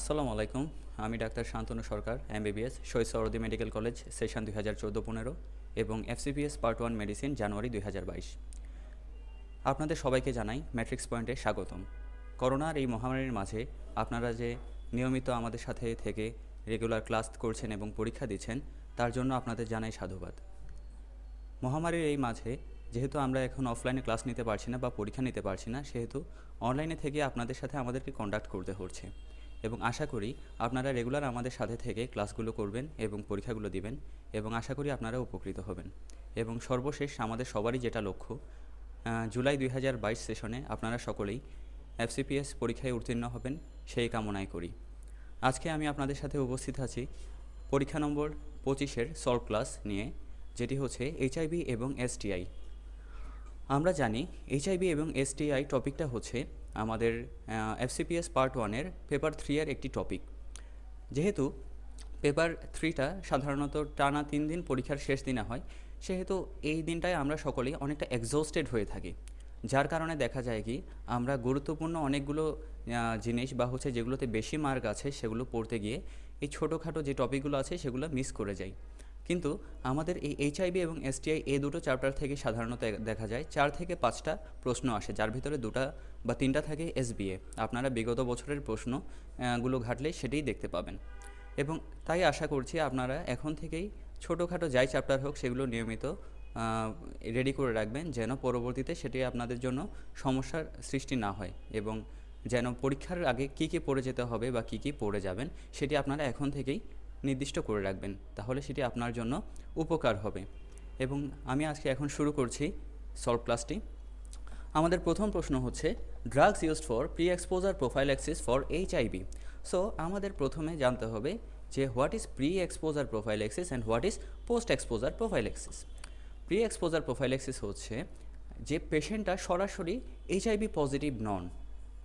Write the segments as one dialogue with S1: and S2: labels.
S1: আসসালামু আলাইকুম। আমি ডাক্তার শান্তনু সরকার, MBBS, Shaheed Suhrawardy medical college, session 2014-15 এবং এফসিপিএস পার্ট 1 মেডিসিন, জানুয়ারি 2022। আপনাদের সবাইকে জানাই ম্যাট্রিক্স পয়েন্টে স্বাগতম। করোনার এই মহামারীর মাঝে আপনারা যে নিয়মিত আমাদের সাথে থেকে রেগুলার ক্লাস করছেন এবং পরীক্ষা দিচ্ছেন, তার জন্য আপনাদের জানাই সাধুবাদ। মহামারীর এই মাঝে যেহেতু আমরা এখন অফলাইনে ক্লাস নিতে পারছি না বা পরীক্ষা নিতে পারছি না, সেহেতু অনলাইনে থেকে আপনাদের সাথে আমাদেরকে কন্ডাক্ট করতে হচ্ছে এবং আশা করি আপনারা রেগুলার আমাদের সাথে থেকে ক্লাসগুলো করবেন এবং পরীক্ষাগুলো দিবেন এবং আশা করি আপনারা উপকৃত হবেন। এবং সর্বশেষ আমাদের সবারই যেটা লক্ষ্য, জুলাই 2022 সেশনে আপনারা সকলেই এফসিপিএস পরীক্ষায় উত্তীর্ণ হবেন, সেই কামনাই করি। আজকে আমি আপনাদের সাথে উপস্থিত আছি পরীক্ষা নম্বর 25-এর সলভ ক্লাস নিয়ে, যেটি হচ্ছে এইচআইভি এবং এসটিআই। আমরা জানি এইচআইভি এবং এসটিআই টপিকটা হচ্ছে আমাদের এফসিপিএস পার্ট 1-এর পেপার 3-এর একটি টপিক। যেহেতু পেপার 3টা সাধারণত টানা 3 দিন পরীক্ষার শেষ দিনে হয়, সেহেতু এই দিনটায় আমরা সকলেই অনেকটা এক্সহস্টেড হয়ে থাকি, যার কারণে দেখা যায় কি আমরা গুরুত্বপূর্ণ অনেকগুলো জিনিস বা হচ্ছে যেগুলোতে বেশি মার্ক আছে সেগুলো পড়তে গিয়ে এই ছোটোখাটো যে টপিকগুলো আছে সেগুলো মিস করে যাই। কিন্তু আমাদের এই এইচআইভি এবং এসটিআই এই দুটো চ্যাপ্টার থেকে সাধারণত দেখা যায় 4 থেকে 5টা প্রশ্ন আসে, যার ভিতরে 2টা বা 3টা থাকে এসবিএ। আপনারা বিগত বছরের প্রশ্নগুলো ঘাটলে সেটাই দেখতে পাবেন এবং তাই আশা করছি আপনারা এখন থেকেই ছোটোখাটো যাই চ্যাপ্টার হোক সেগুলো নিয়মিত রেডি করে রাখবেন, যেন পরবর্তীতে সেটি আপনাদের জন্য সমস্যার সৃষ্টি না হয় এবং যেন পরীক্ষার আগে কী কী পড়ে যেতে হবে বা কী কী পড়ে যাবেন সেটি আপনারা এখন থেকেই নির্দিষ্ট করে রাখবেন, তাহলে সেটি আপনার জন্য উপকার হবে। এবং আমি আজকে এখন শুরু করছি সলভ ক্লাসটি। আমাদের প্রথম প্রশ্ন হচ্ছে drugs used for pre exposure prophylaxis for HIV. So আমাদের প্রথমে জানতে হবে যে what is pre exposure prophylaxis and what is post exposure prophylaxis. Pre exposure prophylaxis হচ্ছে যে পেশেন্টটা সরাসরি এইচআইভি পজিটিভ নন,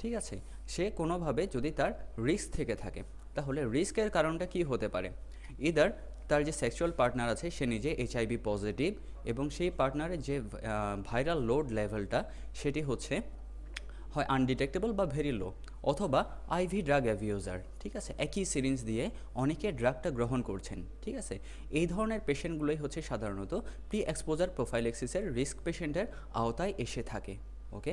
S1: ঠিক আছে, সে কোনোভাবে যদি তার রিস্ক থেকে থাকে, তাহলে রিস্কের কারণটা কি হতে পারে? ইদার তার যে সেক্সুয়াল পার্টনার আছে সে নিজে এইচআইভি পজিটিভ এবং সেই পার্টনারের যে ভাইরাল লোড লেভেলটা সেটি হচ্ছে হয় আনডিটেক্টেবল বা ভেরি লো, অথবা আইভি ড্রাগ অ্যাবিউজার, ঠিক আছে, একই সিরিঞ্জ দিয়ে অনেকে ড্রাগটা গ্রহণ করছেন, ঠিক আছে। এই ধরনের পেশেন্টগুলোই হচ্ছে সাধারণত প্রি এক্সপোজার প্রোফাইল্যাক্সিসের রিস্ক পেশেন্টের আওতায় এসে থাকে। ওকে,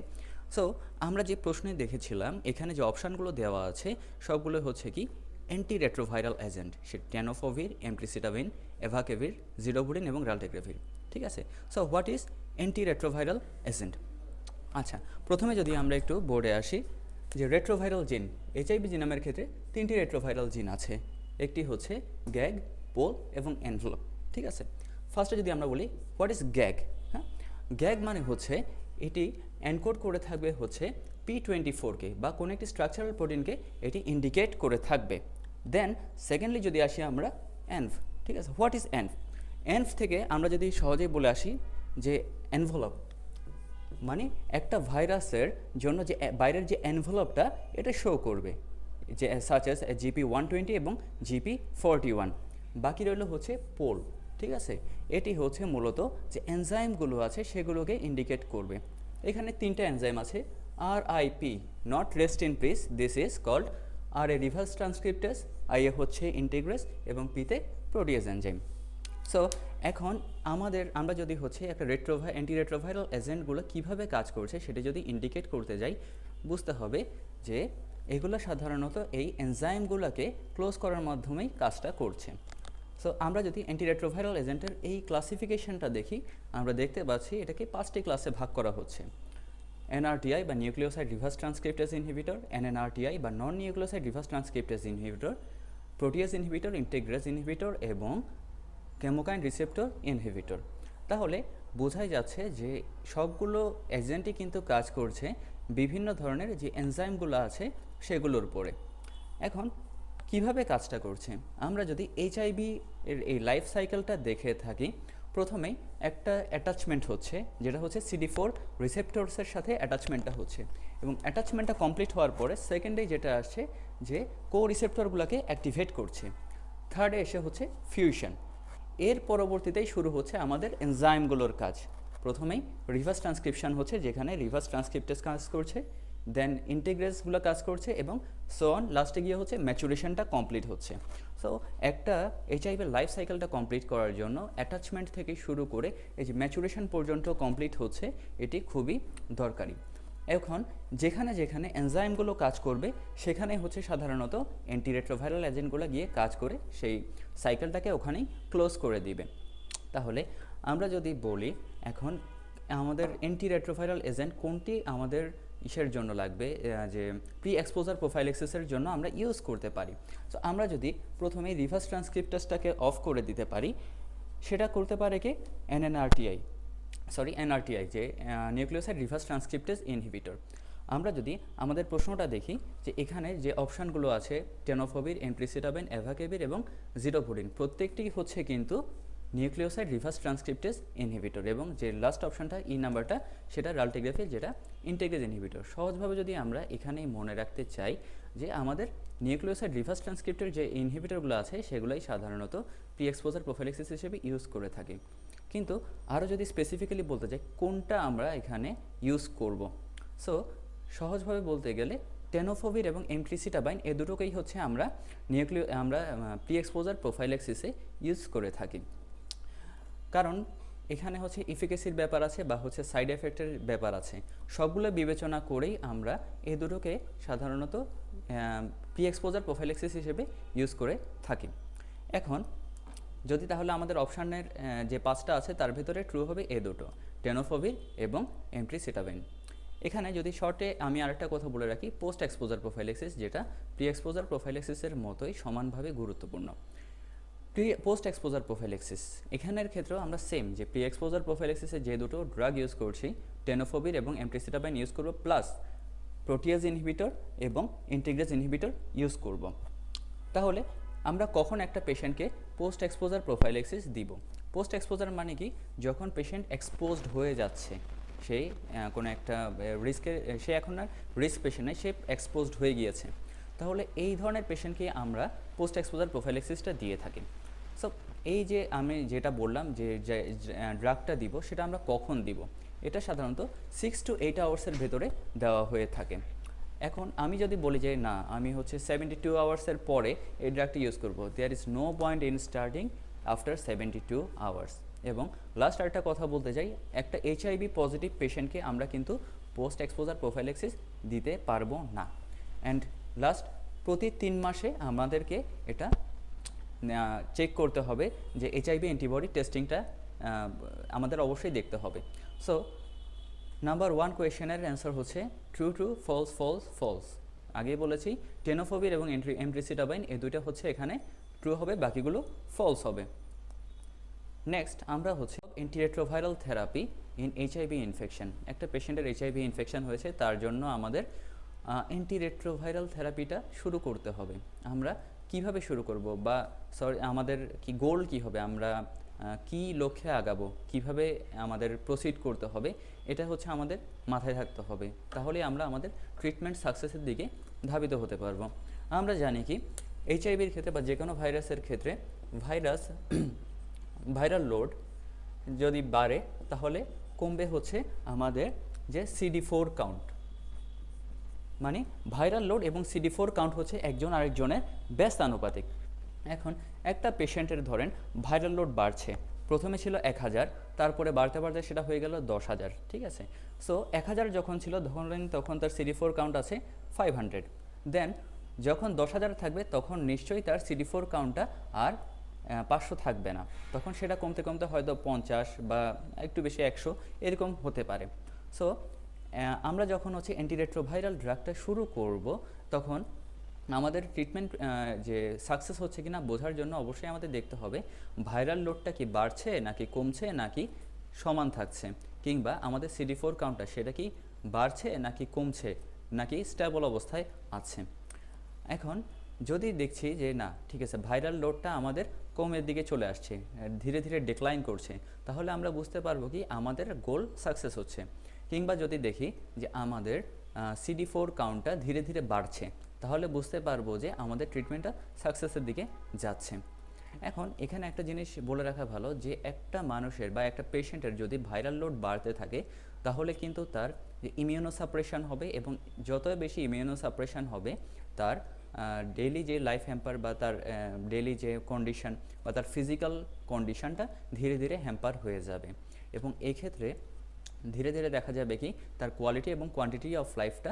S1: সো আমরা যে প্রশ্নে দেখেছিলাম এখানে যে অপশানগুলো দেওয়া আছে সবগুলো হচ্ছে কি অ্যান্টি রেট্রোভাইরাল এজেন্ট, সে টেনোফোভির, এমট্রিসিটাভিন, এভাকেভির, জিডোভুরিন এবং রালটেগ্রাভির, ঠিক আছে। So what is anti retroviral agent? আচ্ছা, প্রথমে যদি আমরা একটু বোর্ডে আসি যে রেট্রোভাইরাল জিন, এইচআইভি জিনামের ক্ষেত্রে 3টি রেট্রোভাইরাল জিন আছে, একটি হচ্ছে গ্যাগ, পোল এবং এনভেলপ, ঠিক আছে। ফার্স্টে যদি আমরা বলি হোয়াট ইজ গ্যাগ, হ্যাঁ, গ্যাগ মানে হচ্ছে এটি এনকোড করে থাকবে হচ্ছে P24কে বা কোনো একটি স্ট্রাকচারাল প্রোটিনকে এটি ইন্ডিকেট করে থাকবে। দেন সেকেন্ডলি যদি আসি আমরা এনভ, ঠিক আছে। What is env? এনভ থেকে আমরা যদি সহজেই বলে আসি যে এনভেলপ মানে একটা ভাইরাসের জন্য যে বাইরের যে এনভেলপটা এটা শো করবে, যে সাচ এস GP120 এবং GP41। বাকি রইল হচ্ছে পোল, ঠিক আছে। এটি হচ্ছে মূলত যে এনজাইমগুলো আছে সেগুলোকে ইন্ডিকেট করবে। এখানে 3টা এনজাইম আছে, RIP not rest in peace, this is called RA reverse transcriptase, IA হচ্ছে ইন্টিগ্রেস এবং পিতে প্রোটিয়েজ এনজাইম। সো এখন আমরা যদি হচ্ছে একটা অ্যান্টি রেট্রোভাইরাল এজেন্টগুলো কীভাবে কাজ করছে সেটা যদি ইন্ডিকেট করতে যাই, বুঝতে হবে যে এগুলো সাধারণত এই এনজাইমগুলোকে ক্লোজ করার মাধ্যমেই কাজটা করছে। সো আমরা যদি অ্যান্টি রেট্রোভাইরাল এজেন্টের এই ক্লাসিফিকেশনটা দেখি, আমরা দেখতে পাচ্ছি এটাকে 5টি ক্লাসে ভাগ করা হচ্ছে। NRTI বা nucleoside reverse transcriptase inhibitor, NNRTI বা non nucleoside reverse transcriptase inhibitor, protease inhibitor, integrase inhibitor এবং কেমোকাইন রিসেপ্টর ইনহিবিটর। তাহলে বোঝাই যাচ্ছে যে সবগুলো এজেন্টই কিন্তু কাজ করছে বিভিন্ন ধরনের যে এনজাইমগুলো আছে সেগুলোর উপরে। এখন কিভাবে কাজটা করছে, আমরা যদি এইচআইভি এর এই লাইফ সাইকেলটা দেখে থাকি, প্রথমেই একটা অ্যাটাচমেন্ট হচ্ছে, যেটা হচ্ছে CD4 রিসেপ্টরসের সাথে অ্যাটাচমেন্টটা হচ্ছে এবং অ্যাটাচমেন্টটা কমপ্লিট হওয়ার পরে সেকেন্ডে যেটা আসছে যে কো রিসেপ্টরগুলোকে অ্যাক্টিভেট করছে। থার্ডে এসে হচ্ছে ফিউশন। এর পরবর্তীতেই শুরু হচ্ছে আমাদের এনজাইমগুলোর কাজ। প্রথমেই রিভার্স ট্রান্সক্রিপশন হচ্ছে, যেখানে রিভার্স ট্রান্সক্রিপ্টেজ কাজ করছে দেন ইন্টিগ্রেসগুলো কাজ করছে এবং সো অন, লাস্টে গিয়ে হচ্ছে ম্যাচুরেশনটা কমপ্লিট হচ্ছে। সো একটা এইচআইভির লাইফ সাইকেলটা কমপ্লিট করার জন্য অ্যাটাচমেন্ট থেকে শুরু করে এই যে ম্যাচুরেশন পর্যন্ত কমপ্লিট হচ্ছে, এটি খুবই দরকারি। এখন যেখানে যেখানে এনজাইমগুলো কাজ করবে সেখানে হচ্ছে সাধারণত অ্যান্টিরেট্রোভাইরাল এজেন্টগুলো গিয়ে কাজ করে সেই সাইকেলটাকে ওখানেই ক্লোজ করে দিবে। তাহলে আমরা যদি বলি এখন আমাদের অ্যান্টিরেট্রোভাইরাল এজেন্ট কোনটি আমাদের ইসের জন্য লাগবে, যে প্রি এক্সপোজার প্রোফাইলেক্সিসের জন্য আমরা ইউজ করতে পারি। সো আমরা যদি প্রথমে রিভার্স ট্রান্সক্রিপ্টাসটাকে অফ করে দিতে পারি, সেটা করতে পারে কি এনআরটিআই, যে নিউক্লিওসাইড রিভার্স ট্রান্সক্রিপ্টেজ ইনহিবিটর। আমরা যদি আমাদের প্রশ্নটা দেখি যে এখানে যে অপশানগুলো আছে টেনোফোবির, এমট্রিসিটাবেন, এভাকেবির এবং জিডোভুরিন, প্রত্যেকটি হচ্ছে কিন্তু নিউক্লিওসাইড রিভার্স ট্রান্সক্রিপ্টেজ ইনহিবিটর, এবং যে লাস্ট অপশানটা ই নাম্বারটা সেটা রাল্টিগ্রাফিল, যেটা ইন্টিগ্রেজ ইনহিবিটর। সহজভাবে যদি আমরা এখানেই মনে রাখতে চাই যে আমাদের নিউক্লিওসাইড রিভার্স ট্রান্সক্রিপ্টের যে ইনহিবিটরগুলো আছে সেগুলোই সাধারণত প্রি এক্সপোজার প্রোফাইলেক্সিস হিসেবে ইউজ করে থাকি। কিন্তু আরও যদি স্পেসিফিক্যালি বলতে চাই কোনটা আমরা এখানে ইউজ করব, সো সহজভাবে বলতে গেলে টেনোফোবির এবং এমট্রিসিটাবাইন এই দুটোকেই হচ্ছে আমরা প্রি এক্সপোজার প্রোফাইলেক্সিসে ইউজ করে থাকি। কারণ এখানে হচ্ছে ইফিকেসির ব্যাপার আছে বা হচ্ছে সাইড এফেক্টের ব্যাপার আছে, সবগুলো বিবেচনা করেই আমরা এই দুটোকে সাধারণত প্রি এক্সপোজার প্রোফাইলেক্সিস হিসেবে ইউজ করে থাকি। এখন যদি তাহলে আমাদের অপশানের যে 5টা আছে তার ভিতরে ট্রু হবে এ দুটো, টেনোফোবির এবং এমট্রিসিটাবেন। এখানে যদি শর্টে আমি আরেকটা কথা বলে রাখি, পোস্ট এক্সপোজার প্রোফাইলেক্সিস, যেটা প্রি এক্সপোজার প্রোফাইলেক্সিসের মতোই সমানভাবে গুরুত্বপূর্ণ। পোস্ট এক্সপোজার প্রোফাইলেক্সিস, এখানের ক্ষেত্রেও আমরা সেম যে প্রি এক্সপোজার প্রোফাইলেক্সিসে যে দুটো ড্রাগ ইউজ করছি, টেনোফোবির এবং এমট্রিসিটাবাইন ইউজ করব, প্লাস প্রোটিয়াজ ইনহিবিটর এবং ইন্টিগ্রেজ ইনহিবিটর ইউজ করব। তাহলে আমরা কখন একটা পেশেন্টকে পোস্ট এক্সপোজার প্রোফাইলেক্সিস দিব? পোস্ট এক্সপোজার মানে কি, যখন পেশেন্ট এক্সপোজড হয়ে যাচ্ছে, সেই কোনো একটা রিস্কের, সে এখন আর রিস্ক পেশেন্ট নয়, সে এক্সপোজড হয়ে গিয়েছে, তাহলে এই ধরনের পেশেন্টকে আমরা পোস্ট এক্সপোজার প্রোফাইলেক্সিসটা দিয়ে থাকি। সো এই যে আমি যেটা বললাম যে ড্রাগটা দিব সেটা আমরা কখন দিব, এটা সাধারণত 6 to 8 আওয়ার্সের ভেতরে দেওয়া হয়ে থাকে। এখন আমি যদি বলি যে না, আমি হচ্ছে 72 আওয়ার্সের পরে এই ড্রাগটি ইউজ করব, there is no point in starting after 72 hours. এবং লাস্ট আরেকটা কথা বলতে চাই, একটা এইচআইভি পজিটিভ পেশেন্টকে আমরা কিন্তু পোস্ট এক্সপোজার প্রোফাইলেক্সিস দিতে পারবো না। অ্যান্ড লাস্ট, প্রতি 3 মাসে আমাদেরকে এটা চেক করতে হবে যে এইচআইভি অ্যান্টিবডি টেস্টিংটা আমাদের অবশ্যই দেখতে হবে। সো নাম্বার 1 কোয়েশ্চেনের অ্যান্সার হচ্ছে true true, false false false. আগে বলেছি টেনোফোবির এবং এমট্রিসিটাবাইন এই দুইটা হচ্ছে এখানে ট্রু হবে, বাকিগুলো ফলস হবে। নেক্সট আমরা হচ্ছে antiretroviral therapy in HIV infection. একটা পেশেন্টের এইচআইভি ইনফেকশন হয়েছে, তার জন্য আমাদের অ্যান্টিরেট্রোভাইরাল থেরাপিটা শুরু করতে হবে। আমরা কিভাবে শুরু করব, বা আমাদের কি গোল কি হবে, আমরা কি লক্ষ্যে আগাবো, কিভাবে আমাদের প্রসিড করতে হবে, এটা হচ্ছে আমাদের মাথায় থাকতে হবে। তাহলে আমরা আমাদের ট্রিটমেন্ট সাকসেসের দিকে ধাবিত হতে পারবো। আমরা জানি কি এইচআইভির ক্ষেত্রে বা যে কোনো ভাইরাসের ক্ষেত্রে ভাইরাল লোড যদি বাড়ে তাহলে কমবে হচ্ছে আমাদের যে CD4 কাউন্ট, মানে ভাইরাল লোড এবং CD4 কাউন্ট হচ্ছে একজন আরেকজনের ব্যস্ত আনুপাতিক। এখন একটা পেশেন্টের ধরেন ভাইরাল লোড বাড়ছে, প্রথমে ছিল 1000, তারপরে বাড়তে বাড়তে সেটা হয়ে গেল 10,000, ঠিক আছে। সো 1000 যখন ছিল তখন তার CD4 কাউন্ট আছে 500, দেন যখন 10,000 থাকবে তখন নিশ্চয়ই তার CD4 কাউন্টটা আর 500 থাকবে না, তখন সেটা কমতে কমতে হয়তো 50 বা একটু বেশি 100 এরকম হতে পারে। সো আমরা যখন হচ্ছে অ্যান্টিরেট্রোভাইরাল ড্রাগটা শুরু করব, তখন আমাদের ট্রিটমেন্ট যে সাকসেস হচ্ছে কিনা বোঝার জন্য অবশ্যই আমাদের দেখতে হবে ভাইরাল লোডটা কি বাড়ছে নাকি কমছে নাকি সমান থাকছে, কিংবা আমাদের CD4 কাউন্টটা সেটা কি বাড়ছে নাকি কমছে নাকি স্টেবল অবস্থায় আছে। এখন যদি দেখছি যে না ঠিক আছে, ভাইরাল লোডটা আমাদের কমের দিকে চলে আসছে, ধীরে ধীরে ডিক্লাইন করছে, তাহলে আমরা বুঝতে পারবো কি আমাদের গোল সাকসেস হচ্ছে। কিংবা যদি দেখি যে আমাদের CD4 কাউন্টটা ধীরে ধীরে বাড়ছে, তাহলে বুঝতে পারবো যে আমাদের ট্রিটমেন্টটা সাকসেসের দিকে যাচ্ছে। এখন এখানে একটা জিনিস বলে রাখা ভালো যে একটা মানুষের বা একটা পেশেন্টের যদি ভাইরাল লোড বাড়তে থাকে তাহলে কিন্তু তার যে ইমিউনোসাপ্রেশন হবে, এবং যতই বেশি ইমিউনোসাপ্রেশন হবে তার ডেইলি যে লাইফ হ্যাম্পার বা তার ডেইলি যে কন্ডিশন বা তার ফিজিক্যাল কন্ডিশনটা ধীরে ধীরে হ্যাম্পার হয়ে যাবে, এবং এই ক্ষেত্রে ধীরে ধীরে দেখা যাবে কি তার কোয়ালিটি এবং কোয়ান্টিটি অফ লাইফটা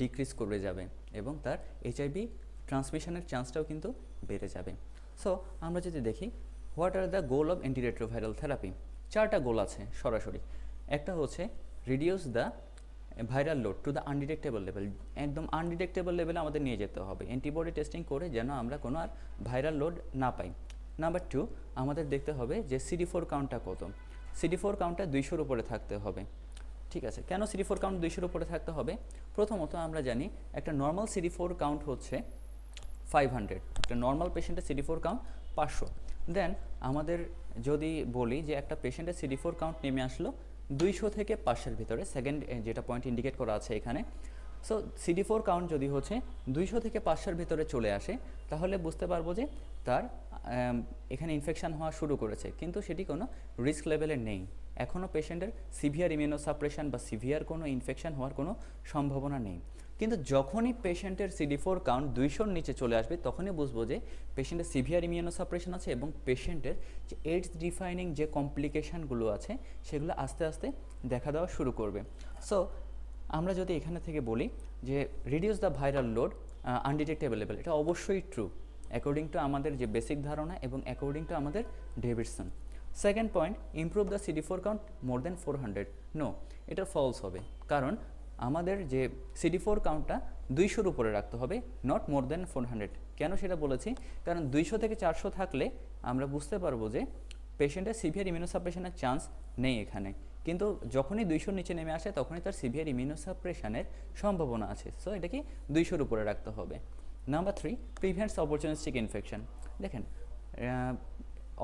S1: ডিক্রিজ করে যাবে, এবং তার এইচআইভি ট্রান্সমিশনের চান্সটাও কিন্তু বেড়ে যাবে। সো আমরা যদি দেখি what are the goal of antiretroviral therapy, চারটা গোল আছে সরাসরি। একটা হচ্ছে reduce the viral load to the undetectable level, একদম আনডিটেক্টেবল লেভেলে আমাদের নিয়ে যেতে হবে অ্যান্টিবডি টেস্টিং করে, যেন আমরা কোনো আর ভাইরাল লোড না পাই। নাম্বার 2, আমাদের দেখতে হবে যে CD4 কাউন্টটা কত। CD4 কাউন্টটা 200-র উপরে থাকতে হবে। ঠিক আছে, কেন CD4 কাউন্ট 200-র উপরে থাকতে হবে? প্রথমত আমরা জানি একটা নর্মাল CD4 কাউন্ট হচ্ছে 500, একটা নর্মাল পেশেন্টের CD4 কাউন্ট 500। দেন আমাদের যদি বলি যে একটা পেশেন্টের CD4 কাউন্ট নেমে আসলো 200 থেকে 500-এর ভিতরে, সেকেন্ড যেটা পয়েন্ট ইন্ডিকেট করা আছে এখানে। সো CD4 কাউন্ট যদি হচ্ছে 200 থেকে 500-এর ভিতরে চলে আসে তাহলে বুঝতে পারবো যে তার এখানে ইনফেকশান হওয়া শুরু করেছে, কিন্তু সেটি কোনো রিস্ক লেভেলে নেই, এখনও পেশেন্টের সিভিয়ার ইমিউনোসাপ্রেশন বা সিভিয়ার কোনো ইনফেকশান হওয়ার কোনো সম্ভাবনা নেই। কিন্তু যখনই পেশেন্টের CD4 কাউন্ট 200-র নিচে চলে আসবে তখনই বুঝবো যে পেশেন্টের সিভিয়ার ইমিউনোসাপ্রেশন আছে, এবং পেশেন্টের যে এইডস ডিফাইনিং যে কমপ্লিকেশানগুলো আছে সেগুলো আস্তে আস্তে দেখা দেওয়া শুরু করবে। সো আমরা যদি এখানে থেকে বলি যে reduce the viral load undetectable level, এটা অবশ্যই ট্রু অ্যাকর্ডিং টু আমাদের যে বেসিক ধারণা এবং অ্যাকর্ডিং টু আমাদের Davidson. Second point, improve the CD4 count more than 400, no, এটা ফলস হবে, কারণ আমাদের যে CD4 কাউন্টটা 200-র উপরে রাখতে হবে, নট মোর দেন 400। কেন সেটা বলেছি? কারণ 200 থেকে 400 থাকলে আমরা বুঝতে পারবো যে পেশেন্টের সিভিয়ার ইমিউনোসাপ্রেশনের চান্স নেই এখানে, কিন্তু যখনই 200-র নিচে নেমে আসে তখনই তার সিভিয়ার ইমিউনোসাপ্রেশনের সম্ভাবনা আছে। সো এটাকে 200-র উপরে রাখতে হবে। Number 3, prevents opportunistic infection. দেখেন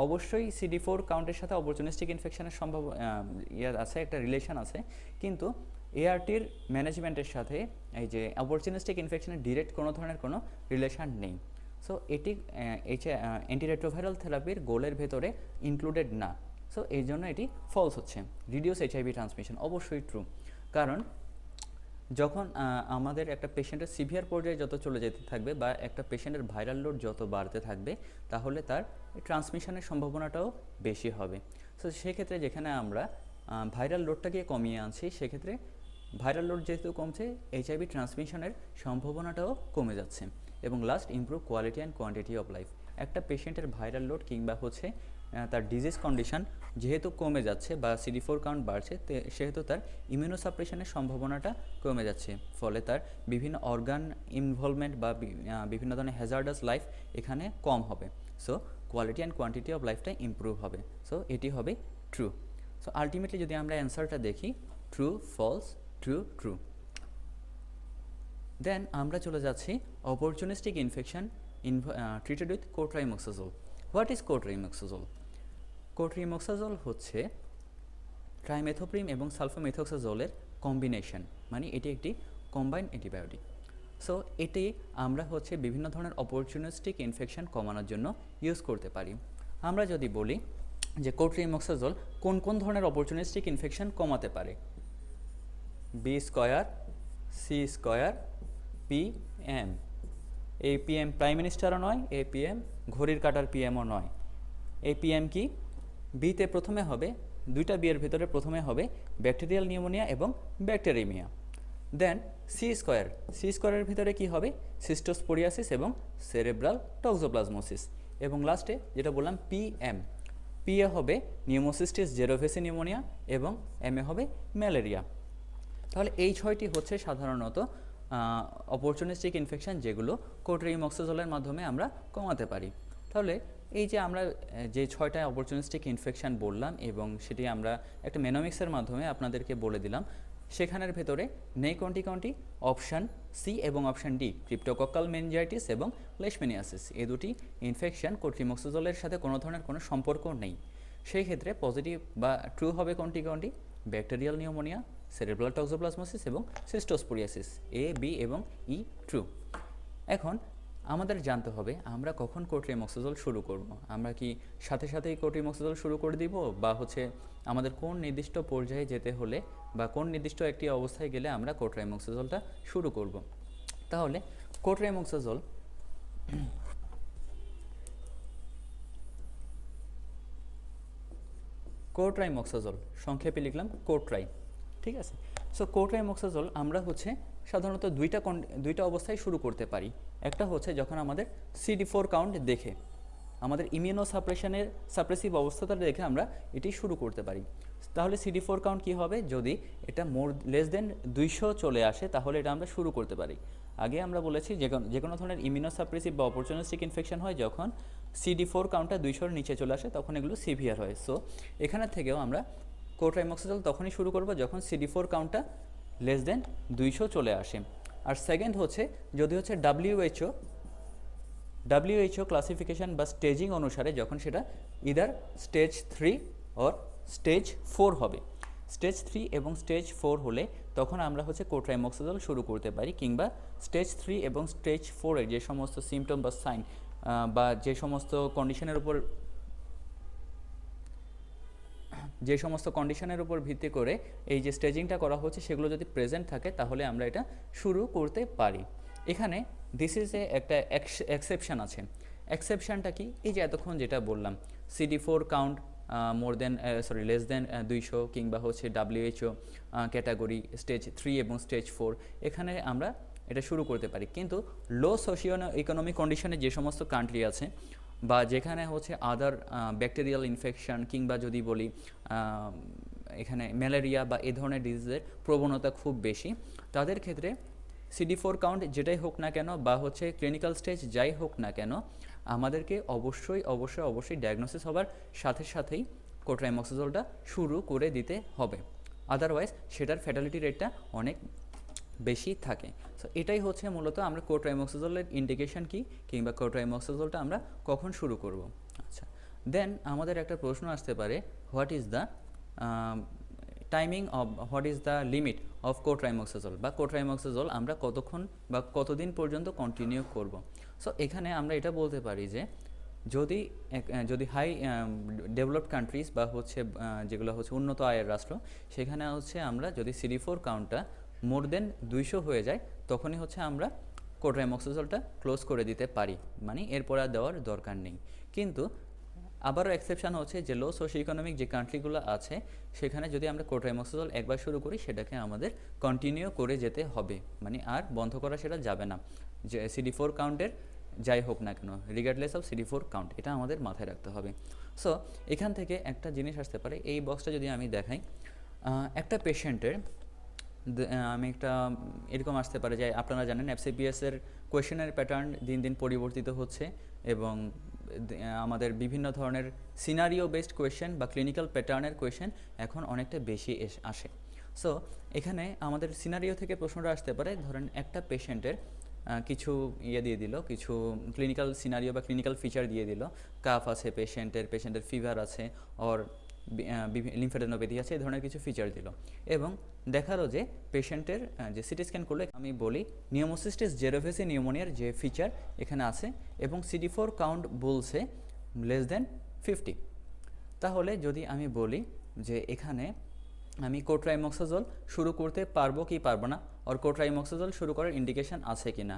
S1: অবশ্যই CD4 কাউন্টের সাথে অপরচুনিস্টিক ইনফেকশনের আছে, একটা রিলেশন আছে, কিন্তু ARTর ম্যানেজমেন্টের সাথে এই যে অপরচুনিস্টিক ইনফেকশনের ডিরেক্ট কোনো ধরনের কোনো রিলেশন নেই। সো এটি অ্যান্টিরেট্রোভাইরাল থেরাপির গোলের ভেতরে ইনক্লুডেড না। সো এই জন্য এটি ফলস হচ্ছে। রিডিউস HIV ট্রান্সমিশন অবশ্যই ট্রু, কারণ যখন আমাদের একটা পেশেন্টের সিভিয়ার পর্যায়ে যত চলে যেতে থাকবে বা একটা পেশেন্টের ভাইরাল লোড যত বাড়তে থাকবে তাহলে তার ট্রান্সমিশনের সম্ভাবনাটাও বেশি হবে। সো সেক্ষেত্রে যেখানে আমরা ভাইরাল লোডটাকে কমিয়ে আনছি, সেক্ষেত্রে ভাইরাল লোড যেহেতু কমছে HIV ট্রান্সমিশনের সম্ভাবনাটাও কমে যাচ্ছে। এবং last, improve quality and quantity of life. একটা পেশেন্টের ভাইরাল লোড কিংবা হচ্ছে তার ডিজিজ কন্ডিশন যেহেতু কমে যাচ্ছে বা CD4 কাউন্ট বাড়ছে, সেহেতু তার ইমিউনোসাপ্রেশনের সম্ভাবনাটা কমে যাচ্ছে, ফলে তার বিভিন্ন অর্গান ইনভলভমেন্ট বা বিভিন্ন ধরনের হ্যাজার্ডাস লাইফ এখানে কম হবে। So quality and quantity of লাইফটা ইমপ্রুভ হবে। সো এটি হবে ট্রু। সো আলটিমেটলি যদি আমরা অ্যান্সারটা দেখি true, false, true, true. Then আমরা চলে যাচ্ছি opportunistic infection treated with cotrimoxazole. What is cotrimoxazole? Cotrimoxazole হচ্ছে ট্রাইমেথোপ্রিম এবং সালফামেথোক্সাজোলের কম্বিনেশন, মানে এটি একটি কম্বাইন্ড অ্যান্টিবায়োটিক। সো এটি আমরা হচ্ছে বিভিন্ন ধরনের অপরচুনিস্টিক ইনফেকশন কমানোর জন্য ইউজ করতে পারি। আমরা যদি বলি যে কোট্রিমোক্সাজোল কোন কোন ধরনের অপরচুনিস্টিক ইনফেকশন কমাতে পারে, B² C² PM। এই PM প্রাইম মিনিস্টারও নয়, এই PM ঘড়ির কাঁটার PMও নয়। এই PM কি? বিতে প্রথমে হবে, দুইটা বিয়ের ভিতরে প্রথমে হবে ব্যাকটেরিয়াল নিউমোনিয়া এবং ব্যাকটেরিমিয়া। দেন C²এর ভিতরে কি হবে? সিস্টোস্পোরিয়াসিস এবং সেরেব্রাল টক্সোপ্লাজমোসিস। এবং লাস্টে যেটা বললাম PM, PA হবে নিউমোসিস্টিস জেরোভেসি নিউমোনিয়া এবং MA হবে ম্যালেরিয়া। তাহলে এই 6টি হচ্ছে সাধারণত অপরচুনিস্টিক ইনফেকশন যেগুলো কোট্রিমোক্সাজোলের মাধ্যমে আমরা কমাতে পারি। তাহলে এই যে আমরা যে 6টা অপরচুনিস্টিক ইনফেকশন বললাম এবং সেটি আমরা একটা মেনোমিক্সের মাধ্যমে আপনাদেরকে বলে দিলাম, সেখানের ভেতরে নেই কোনটি? অপশান সি এবং অপশান ডি, ক্রিপ্টোকক্কাল মেনিনজাইটিস এবং লেশমেনিয়াসিস। এই দুটি ইনফেকশন কোট্রিমোক্সাজোলের সাথে কোনো ধরনের কোনো সম্পর্ক নেই। সেই ক্ষেত্রে পজিটিভ বা ট্রু হবে কোনটি? ব্যাকটেরিয়াল নিউমোনিয়া, সেরেব্রাল টক্সোপ্লাজমোসিস এবং সিস্টোস্পোরিয়াসিস। A, B এবং E ট্রু। এখন আমাদের জানতে হবে আমরা কখন কোট্রিমক্সোজোল শুরু করব। আমরা কি সাথে সাথেই কোট্রিমক্সোজোল শুরু করে দিব, বা হচ্ছে আমাদের কোন নির্দিষ্ট পর্যায়ে যেতে হলে বা কোন নির্দিষ্ট একটি অবস্থায় গেলে আমরা কোট্রিমক্সোজোলটা শুরু করব। তাহলে কোট্রিমক্সোজোল কোট্রাইমক্সাজোল সংক্ষেপে লিখলাম কোট্রাই, ঠিক আছে। সো কোট্রাইমক্সাজোল আমরা হচ্ছে সাধারণত দুইটা অবস্থায় শুরু করতে পারি। একটা হচ্ছে যখন আমাদের CD4 কাউন্ট দেখে, আমাদের ইমিউনো সাপ্রেসিভ অবস্থাটা দেখে আমরা এটি শুরু করতে পারি। তাহলে CD4 কাউন্ট কী হবে, যদি এটা লেস দেন 200 চলে আসে তাহলে এটা আমরা শুরু করতে পারি। আগে আমরা বলেছি যে কোনো ধরনের ইমিউনো সাপ্রেসিভ বা অপরচুনিস্টিক ইনফেকশন হয় যখন CD4 কাউন্টটা 200-র নিচে চলে আসে তখন এগুলো সিভিয়ার হয়। সো এখানে থেকেও আমরা কোট্রাইমক্সাজোল তখনই শুরু করব যখন CD4 কাউন্টটা লেস দেন 200 চলে আসে। আর সেকেন্ড হচ্ছে যদি হচ্ছে WHO ক্লাসিফিকেশান বা স্টেজিং অনুসারে যখন সেটা ইদার স্টেজ 3 অর স্টেজ 4 হবে। স্টেজ 3 এবং স্টেজ 4 হলে তখন আমরা হচ্ছে কোট্রাইমক্সাজোল শুরু করতে পারি, কিংবা স্টেজ 3 এবং স্টেজ 4-এর যে সমস্ত সিমটম বা সাইন বা যে সমস্ত কন্ডিশনের উপর ভিত্তি করে এই যে স্টেজিংটা করা হচ্ছে সেগুলো যদি প্রেজেন্ট থাকে তাহলে আমরা এটা শুরু করতে পারি। এখানে দিস ইজ একটা এক্সেপশান আছে। এক্সেপশানটা কি, এই যে এতক্ষণ যেটা বললাম CD4 কাউন্ট লেস দেন 200 কিংবা হচ্ছে WHO ক্যাটাগরি স্টেজ 3 এবং স্টেজ 4, এখানে আমরা এটা শুরু করতে পারি। কিন্তু লো সোশিও ইকোনমিক কন্ডিশনে যে সমস্ত কান্ট্রি আছে বা যেখানে হচ্ছে আদার ব্যাকটেরিয়াল ইনফেকশন কিংবা যদি বলি এখানে ম্যালেরিয়া বা এ ধরনের ডিজিজের প্রবণতা খুব বেশি, তাদের ক্ষেত্রে CD4 কাউন্ট যেটাই হোক না কেন বা হচ্ছে ক্লিনিক্যাল স্টেজ যাই হোক না কেন আমাদেরকে অবশ্যই ডায়াগনোসিস হবার সাথে সাথেই কোট্রাইমক্সাজোলটা শুরু করে দিতে হবে, আদারওয়াইজ সেটার ফ্যাটালিটি রেটটা অনেক বেশি থাকে। সো এটাই হচ্ছে মূলত আমরা কোট্রাইমক্সাজোলের ইন্ডিকেশন কি কিংবা কোট্রাইমক্সাজোলটা আমরা কখন শুরু করব। আচ্ছা, দেন আমাদের একটা প্রশ্ন আসতে পারে, what is the limit of cotrimoxazole, বা কোট্রাইমক্সাজোল আমরা কতক্ষণ বা কতদিন পর্যন্ত কন্টিনিউ করব। সো এখানে আমরা এটা বলতে পারি যে যদি হাই ডেভেলপড কান্ট্রিজ বা হচ্ছে যেগুলো হচ্ছে উন্নত আয়ের রাষ্ট্র, সেখানে হচ্ছে আমরা যদি CD4 কাউন্টটা মোর দেন 200 হয়ে যায় তখনই হচ্ছে আমরা কোট্রাইমক্সাজোলটা ক্লোজ করে দিতে পারি, মানে এরপর আর দেওয়ার দরকার নেই। কিন্তু আবারও এক্সেপশান হচ্ছে যে লো সোশিও ইকোনমিক যে কান্ট্রিগুলো আছে সেখানে যদি আমরা কোট্রাইমক্সাজোল একবার শুরু করি সেটাকে আমাদের কন্টিনিউ করে যেতে হবে, মানে আর বন্ধ করা সেটা যাবে না, যে CD4 কাউন্টের যাই হোক না কেন, রিগার্ডলেস অফ CD4 কাউন্ট, এটা আমাদের মাথায় রাখতে হবে। সো এখান থেকে একটা জিনিস আসতে পারে, এই বক্সটা যদি আমি দেখাই একটা পেশেন্টের আমি একটা এরকম আসতে পারে যে আপনারা জানেন FCPS-এর কোয়েশ্চেনের প্যাটার্ন দিন দিন পরিবর্তিত হচ্ছে এবং আমাদের বিভিন্ন ধরনের সিনারিও বেসড কোয়েশ্চেন বা ক্লিনিক্যাল প্যাটার্নের কোয়েশ্চেন এখন অনেকটা বেশি আসে। সো এখানে আমাদের সিনারিও থেকে প্রশ্নটা আসতে পারে, ধরেন একটা পেশেন্টের কিছু দিয়ে দিল, কিছু ক্লিনিক্যাল সিনারিও বা ক্লিনিক্যাল ফিচার দিয়ে দিল, কাফ আছে পেশেন্টের ফিভার আছে অর লিম্ফেডেনোপ্যাথি আছে, এই ধরনের কিছু ফিচার দিল এবং দেখালো যে পেশেন্টের যে সিটি স্ক্যান করলে আমি বলি নিউমোসিস্টিস জেরোভেসি নিউমোনিয়ার যে ফিচার এখানে আছে এবং CD4 কাউন্ট বলছে লেস দেন 50। তাহলে যদি আমি বলি যে এখানে আমি কোট্রাইমক্সাজোল শুরু করতে পারবো কি পারবো না, আর কোট্রাইমক্সাজোল শুরু করার ইন্ডিকেশন আছে কি না,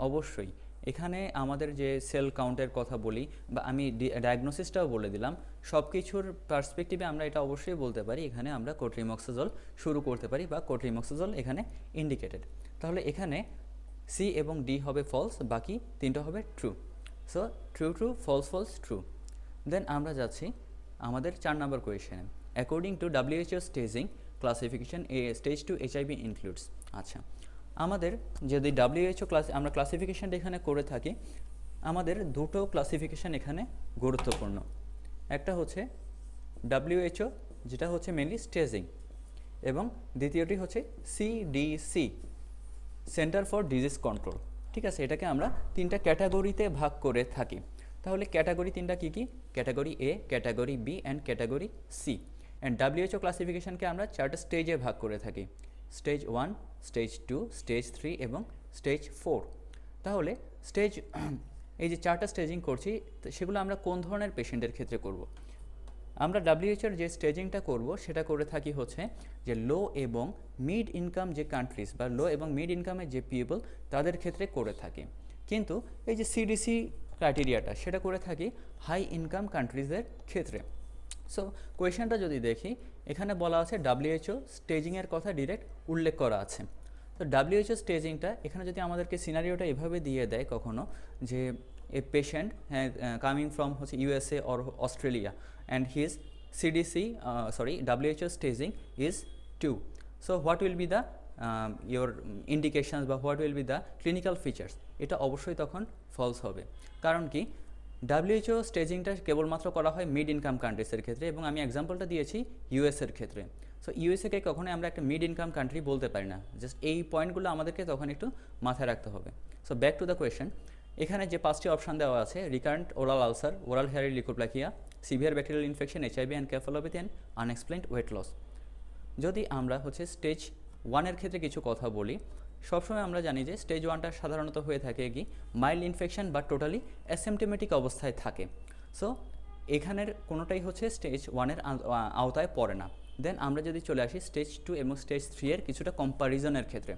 S1: অবশ্যই এখানে আমাদের যে সেল কাউন্টের কথা বলি বা আমি ডায়াগনোসিসটাও বলে দিলাম, সব কিছুর পার্সপেক্টিভে আমরা এটা অবশ্যই বলতে পারি এখানে আমরা কোট্রিমক্সাজোল শুরু করতে পারি বা কোট্রিমক্সাজোল এখানে ইন্ডিকেটেড। তাহলে এখানে সি এবং ডি হবে ফলস, বাকি তিনটা হবে true. So true false true. Then আমরা যাচ্ছি আমাদের 4 নম্বর কোয়েশ্চেনে। According to WHO staging classification stage 2 HIV includes. আচ্ছা, আমাদের যদি WHO আমরা ক্লাসিফিকেশানটা এখানে করে থাকি, আমাদের দুটো ক্লাসিফিকেশান এখানে গুরুত্বপূর্ণ। একটা হচ্ছে WHO যেটা হচ্ছে মেনলি স্টেজিং এবং দ্বিতীয়টি হচ্ছে CDC centre for disease control. ঠিক আছে, এটাকে আমরা তিনটা ক্যাটাগরিতে ভাগ করে থাকি। তাহলে ক্যাটাগরি তিনটা কী কী? Category A, category B and category C। And WHO ক্লাসিফিকেশানকে আমরা 4টা স্টেজে ভাগ করে থাকি, স্টেজ 1, স্টেজ 2, স্টেজ 3 এবং স্টেজ 4। তাহলে স্টেজ এই যে 4টা স্টেজিং করছি সেগুলো আমরা কোন ধরনের পেশেন্টের ক্ষেত্রে করব। আমরা ডাব্লিউএইচওর যে স্টেজিংটা করব সেটা করে থাকি হচ্ছে যে লো এবং মিড ইনকাম যে কান্ট্রিজ বা লো এবং মিড ইনকামের যে পিপল তাদের ক্ষেত্রে করে থাকি, কিন্তু এই যে সিডিসি ক্রাইটেরিয়াটা সেটা করে থাকি হাই ইনকাম কান্ট্রিজের ক্ষেত্রে। সো কোয়েশনটা যদি দেখি এখানে বলা আছে ডাব্লিউএইচও স্টেজিংয়ের কথা ডিরেক্ট উল্লেখ করা আছে। তো ডাব্লিউএইচও স্টেজিংটা এখানে যদি আমাদেরকে সিনারিওটা এভাবে দিয়ে দেয় কখনো যে এ পেশেন্ট কামিং ফ্রম হচ্ছে USA or Australia and his CDC WHO staging is 2. So what will be the your indications বা what will be the clinical features, এটা অবশ্যই তখন ফলস হবে। কারণ কি WHO স্টেজিংটা কেবলমাত্র করা হয় মিড ইনকাম কান্ট্রিজের ক্ষেত্রে, এবং আমি এক্সাম্পলটা দিয়েছি ইউএসের ক্ষেত্রে। সো ইউএসএকে কখনোই আমরা একটা মিড ইনকাম কান্ট্রি বলতে পারি না। জাস্ট এই পয়েন্টগুলো আমাদেরকে তখন একটু মাথায় রাখতে হবে। So back to the question, এখানে যে 5টি অপশান দেওয়া আছে recurrent oral ulcer, oral hair leukoplakia, severe bacterial infection, HIV encephalopathy and unexplained weight loss. যদি আমরা হচ্ছে স্টেজ 1-এর ক্ষেত্রে কিছু কথা বলি, সবসময় আমরা জানি যে স্টেজ 1টা সাধারণত হয়ে থাকে কি মাইল্ড ইনফেকশন বা টোটালি অ্যাসিমপ্টোমেটিক অবস্থায় থাকে। সো এখানের কোনোটাই হচ্ছে স্টেজ 1-এর আওতায় পড়ে না। দেন আমরা যদি চলে আসি স্টেজ 2 এবং স্টেজ 3-এর কিছুটা কম্প্যারিজনের ক্ষেত্রে,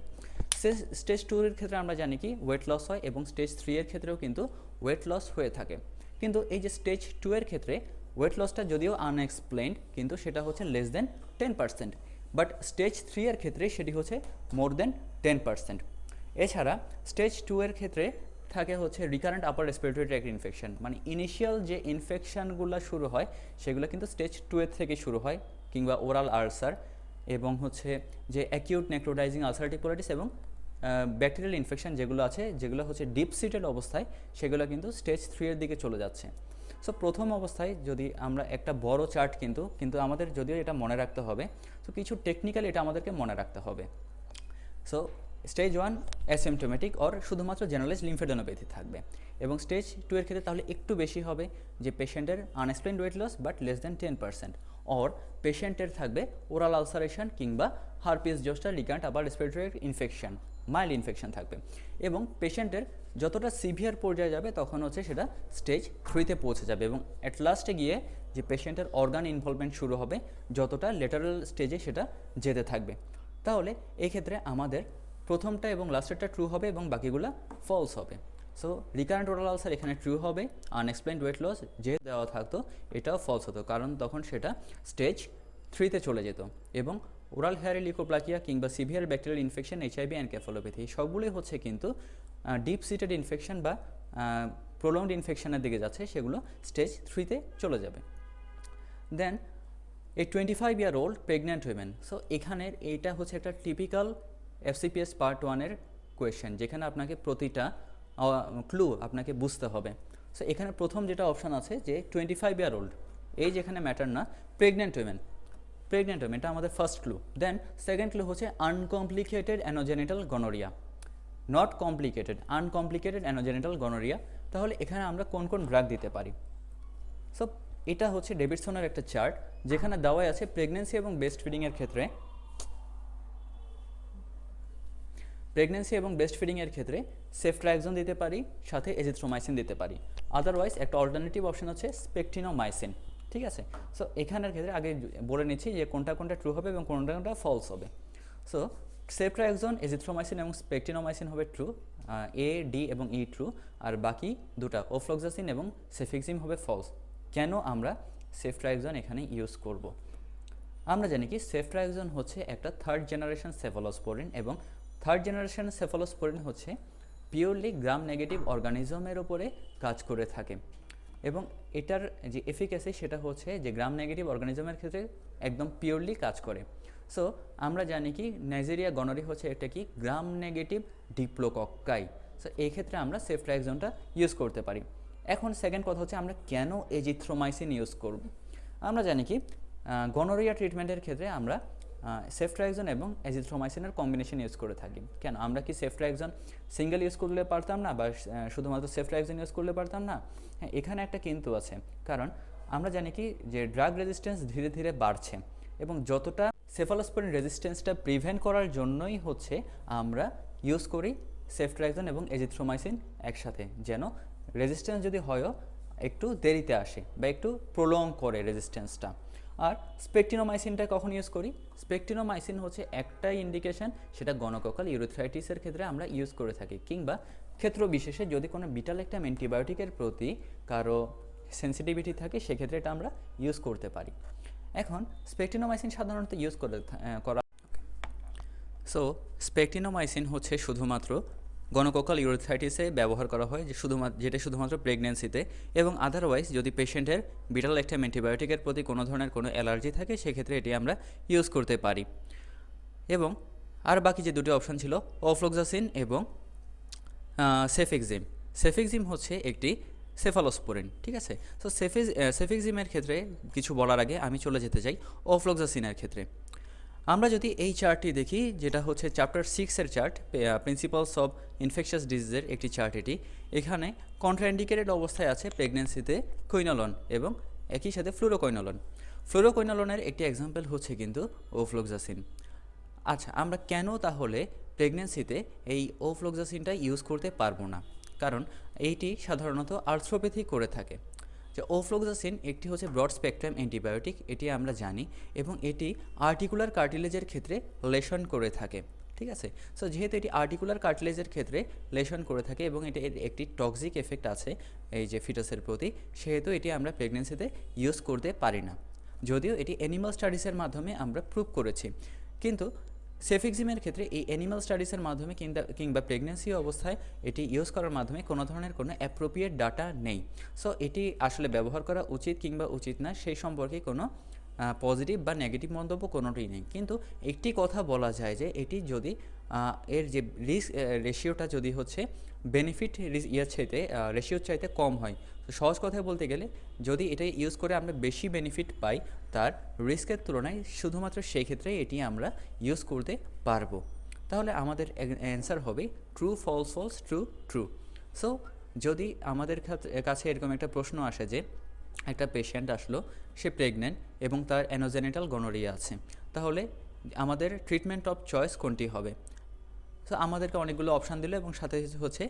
S1: স্টেজ 2-এর ক্ষেত্রে আমরা জানি কি ওয়েট লস হয় এবং স্টেজ 3-এর ক্ষেত্রেও কিন্তু ওয়েট লস হয়ে থাকে। কিন্তু এই যে স্টেজ 2-এর ক্ষেত্রে ওয়েট লসটা যদিও আনএক্সপ্লেইনড, কিন্তু সেটা হচ্ছে লেস দেন 10%, বাট স্টেজ 3-এর ক্ষেত্রে সেটি হচ্ছে মোর দেন 10%। এছাড়া স্টেজ 2-এর ক্ষেত্রে থাকে হচ্ছে recurrent upper respiratory tract infection, মানে ইনিশিয়াল যে ইনফেকশানগুলো শুরু হয় সেগুলো কিন্তু স্টেজ 2-এর থেকে শুরু হয়, কিংবা ওরাল আলসার, এবং হচ্ছে যে অ্যাকিউট নেক্রোটাইজিং আলসারেটিভ কোলাইটিস এবং ব্যাকটেরিয়াল ইনফেকশন যেগুলো আছে, যেগুলো হচ্ছে ডিপ সিটেড অবস্থায়, সেগুলো কিন্তু স্টেজ 3-এর দিকে চলে যাচ্ছে। সো প্রথম অবস্থায় যদি আমরা একটা বড় চার্ট কিন্তু আমাদের যদিও এটা মনে রাখতে হবে, সো কিছু টেকনিক্যাল এটা আমাদেরকে মনে রাখতে হবে। সো স্টেজ 1 অ্যাসিমটোমেটিক অর শুধুমাত্র জেনারেলাইজড লিম্ফোডেনোপ্যাথি থাকবে, এবং স্টেজ 2-এর ক্ষেত্রে তাহলে একটু বেশি হবে যে পেশেন্টের unexplained weight loss but less than 10%, or পেশেন্টের থাকবে ওরাল আলসারেশন কিংবা herpes zoster recurrent upper respiratory infection, mild infection থাকবে, এবং পেশেন্টের যতটা সিভিয়ার পর্যায়ে যাবে তখন হচ্ছে সেটা স্টেজ 3-তে পৌঁছে যাবে, এবং অ্যাট লাস্টে গিয়ে যে পেশেন্টের অর্গান ইনভলভমেন্ট শুরু হবে যতটা লেটারাল স্টেজে সেটা যেতে থাকবে। তাহলে এক্ষেত্রে আমাদের প্রথমটা এবং লাস্টেরটা ট্রু হবে এবং বাকিগুলো ফলস হবে। সো রিকারেন্ট ওরাল আলসার এখানে ট্রু হবে, আনএক্সপ্লেইনড ওয়েট লস যে দেওয়া থাকতো এটাও ফলস হতো, কারণ তখন সেটা স্টেজ 3-তে চলে যেত, এবং ওরাল হেয়ার লিকোপ্লাকিয়া কিংবা severe bacterial infection, HIV encephalopathy সবগুলোই হচ্ছে কিন্তু ডিপ সিটেড ইনফেকশন বা প্রলংড ইনফেকশনের দিকে যাচ্ছে, সেগুলো স্টেজ 3-তে চলে যাবে। দেন এই 25-year-old প্রেগন্যান্ট উইমেন, সো এখানের এইটা হচ্ছে একটা টিপিক্যাল FCPS পার্ট 1-এর কোয়েশ্চেন, যেখানে আপনাকে প্রতিটা ক্লু আপনাকে বুঝতে হবে। সো এখানে প্রথম যেটা অপশান আছে যে 25-year-old, এই যেখানে ম্যাটার না, প্রেগন্যান্ট উইমেন এটা আমাদের first clue. Then second clue হচ্ছে uncomplicated anogenital gonorrhoea, not complicated, uncomplicated anogenital gonorrhoea. তাহলে এখানে আমরা কোন কোন ড্রাগ দিতে পারি? সো এটা হচ্ছে ডেভিডসনের একটা চার্ট, যেখানে দেওয়াই আছে প্রেগনেন্সি এবং বেস্ট ফিডিংয়ের ক্ষেত্রে সেফট্রাক্সন দিতে পারি, সাথে এজিথ্রোমাইসিন দিতে পারি। আদারওয়াইজ একটা অল্টারনেটিভ অপশন হচ্ছে স্পেকটিনোমাইসিন। ঠিক আছে, সো এখানের ক্ষেত্রে আগে বলে নিচ্ছি যে কোনটা ট্রু হবে এবং কোনটা ফলস হবে। সো সেফট্রাক্সন, এজিথ্রোমাইসিন এবং স্পেকটিনোমাইসিন হবে ট্রু, A, D এবং E ট্রু, আর বাকি দুটা ওফ্লক্সাসিন এবং সেফিক্সিম হবে ফলস। কেন আমরা সেফট্রাক্সন এখানে ইউজ করব? আমরা জানি কি সেফট্রাক্সন হচ্ছে একটা থার্ড জেনারেশন সেফালোস্পোরিন, এবং থার্ড জেনারেশন সেফালোস্পোরিন হচ্ছে পিওরলি গ্রাম নেগেটিভ অর্গানিজমের ওপরে কাজ করে থাকে, এবং এটার যে এফিকাসি সেটা হচ্ছে যে গ্রাম নেগেটিভ অর্গানিজমের ক্ষেত্রে একদম পিওরলি কাজ করে। সো আমরা জানি কি নাইজেরিয়া গনোরি হচ্ছে এটা কি গ্রাম নেগেটিভ ডিপ্লোকক্কাই। সো এই ক্ষেত্রে আমরা সেফট্রাক্সনটা ইউজ করতে পারি। এখন সেকেন্ড কথা হচ্ছে আমরা কেন এজিথ্রোমাইসিন ইউজ করব? আমরা জানি কি গনোরিয়া ট্রিটমেন্টের ক্ষেত্রে আমরা সেফট্রাক্সন এবং এজিথ্রোমাইসিনের কম্বিনেশন ইউজ করে থাকি। কেন আমরা কি সেফট্রাক্সন সিঙ্গেল ইউজ করলে পারতাম না, বা শুধুমাত্র সেফট্রাক্সন ইউজ করলে পারতাম না? হ্যাঁ, এখানে একটা কিন্তু আছে, কারণ আমরা জানি কি যে ড্রাগ রেজিস্ট্যান্স ধীরে ধীরে বাড়ছে, এবং যতটা সেফালোস্পোরিন রেজিস্ট্যান্সটা প্রিভেন্ট করার জন্যই হচ্ছে আমরা ইউজ করি সেফট্রাক্সন এবং এজিথ্রোমাইসিন একসাথে, যেন রেজিস্ট্যান্স যদি হয়ও একটু দেরিতে আসে বা একটু প্রলং করে রেজিস্ট্যান্সটা। আর স্পেকটিনোমাইসিনটা কখন ইউজ করি? স্পেকটিনোমাইসিন হচ্ছে একটাই ইন্ডিকেশন, সেটা গনোককাল ইউরেথ্রাইটিসের ক্ষেত্রে আমরা ইউজ করে থাকি, কিংবা ক্ষেত্র বিশেষে যদি কোনো বিটাল একটা অ্যান্টিবায়োটিকের প্রতি কারো সেন্সিটিভিটি থাকে সেক্ষেত্রে এটা আমরা ইউজ করতে পারি। এখন স্পেকটিনোমাইসিন সাধারণত ইউজ করা সো স্পেকটিনোমাইসিন হচ্ছে শুধুমাত্র গনোককাল ইউরেথ্রাইটিসে ব্যবহার করা হয়, যেটা শুধুমাত্র প্রেগনেন্সিতে, এবং আদারওয়াইজ যদি পেশেন্টের বিটাল একটা অ্যান্টিবায়োটিকের প্রতি কোনো ধরনের কোনো অ্যালার্জি থাকে সেক্ষেত্রে এটি আমরা ইউজ করতে পারি। এবং আর বাকি যে দুটি অপশন ছিল অফ্লোক্সাসিন এবং সেফেক্সিম। সেফেক্সিম হচ্ছে একটি সেফালোস্পোরিন, ঠিক আছে। সো সেফেক্সিমের ক্ষেত্রে কিছু বলার আগে আমি চলে যেতে চাই অফ্লোক্সাসিনের ক্ষেত্রে। আমরা যদি এই চার্টটি দেখি, যেটা হচ্ছে চ্যাপ্টার 6-এর চার্ট, প্রিন্সিপালস অফ ইনফেকশাস ডিজিজের একটি চার্ট এটি। এখানে কন্ট্রাইন্ডিকেটেড অবস্থায় আছে প্রেগনেন্সিতে কুইনোলন এবং একই সাথে ফ্লুরোকুইনোলন। ফ্লুরোকুইনোলনের একটি এক্সাম্পল হচ্ছে কিন্তু অফ্লোক্সাসিন। আচ্ছা, আমরা কেন তাহলে প্রেগনেন্সিতে এই অফ্লোক্সাসিনটা ইউজ করতে পারবো না? কারণ এইটি সাধারণত আর্থ্রোপ্যাথি করে থাকে। যে অফ্লোক্সাসিন একটি হচ্ছে ব্রড স্পেকট্রাম অ্যান্টিবায়োটিক, এটি আমরা জানি, এবং এটি আর্টিকুলার কার্টিলেজের ক্ষেত্রে লেশন করে থাকে, ঠিক আছে। সো যেহেতু এটি আর্টিকুলার কার্টিলেজের ক্ষেত্রে লেশন করে থাকে এবং এটি একটি টক্সিক এফেক্ট আছে এই যে ফিটাসের প্রতি, সেহেতু এটি আমরা প্রেগনেন্সিতে ইউজ করতে পারি না, যদিও এটি অ্যানিমাল স্টাডিজের মাধ্যমে আমরা প্রুভ করেছি। কিন্তু সেফেক্সিমের ক্ষেত্রে এই অ্যানিমাল স্টাডিজের মাধ্যমে কিংবা প্রেগনেন্সি অবস্থায় এটি ইউজ করার মাধ্যমে কোনো ধরনের কোনো অ্যাপ্রোপ্রিয়েট ডাটা নেই। সো এটি আসলে ব্যবহার করা উচিত কিংবা উচিত না সেই সম্পর্কে কোনো পজিটিভ বা নেগেটিভ মন্তব্য কোনোটিই নেই। কিন্তু একটি কথা বলা যায় যে এটি যদি এর যে রিস্ক রেশিওটা যদি হচ্ছে বেনিফিট রেশিওর চাইতে কম হয়, তো সহজ কথায় বলতে গেলে যদি এটা ইউজ করে আমরা বেশি বেনিফিট পাই তার রিস্কের তুলনায়, শুধুমাত্র সেই ক্ষেত্রে এটি আমরা ইউজ করতে পারবো। তাহলে আমাদের অ্যান্সার হবে true, false, false, true, true. So যদি আমাদের কাছে এরকম একটা প্রশ্ন আসে যে একটা পেশেন্ট আসলো, সে প্রেগনেন্ট এবং তার অ্যানোজেনিটাল গনোরিয়া আছে, তাহলে আমাদের ট্রিটমেন্ট অফ চয়েস কোনটি হবে? সো আমাদেরকে অনেকগুলো অপশান দিল এবং সাথে হচ্ছে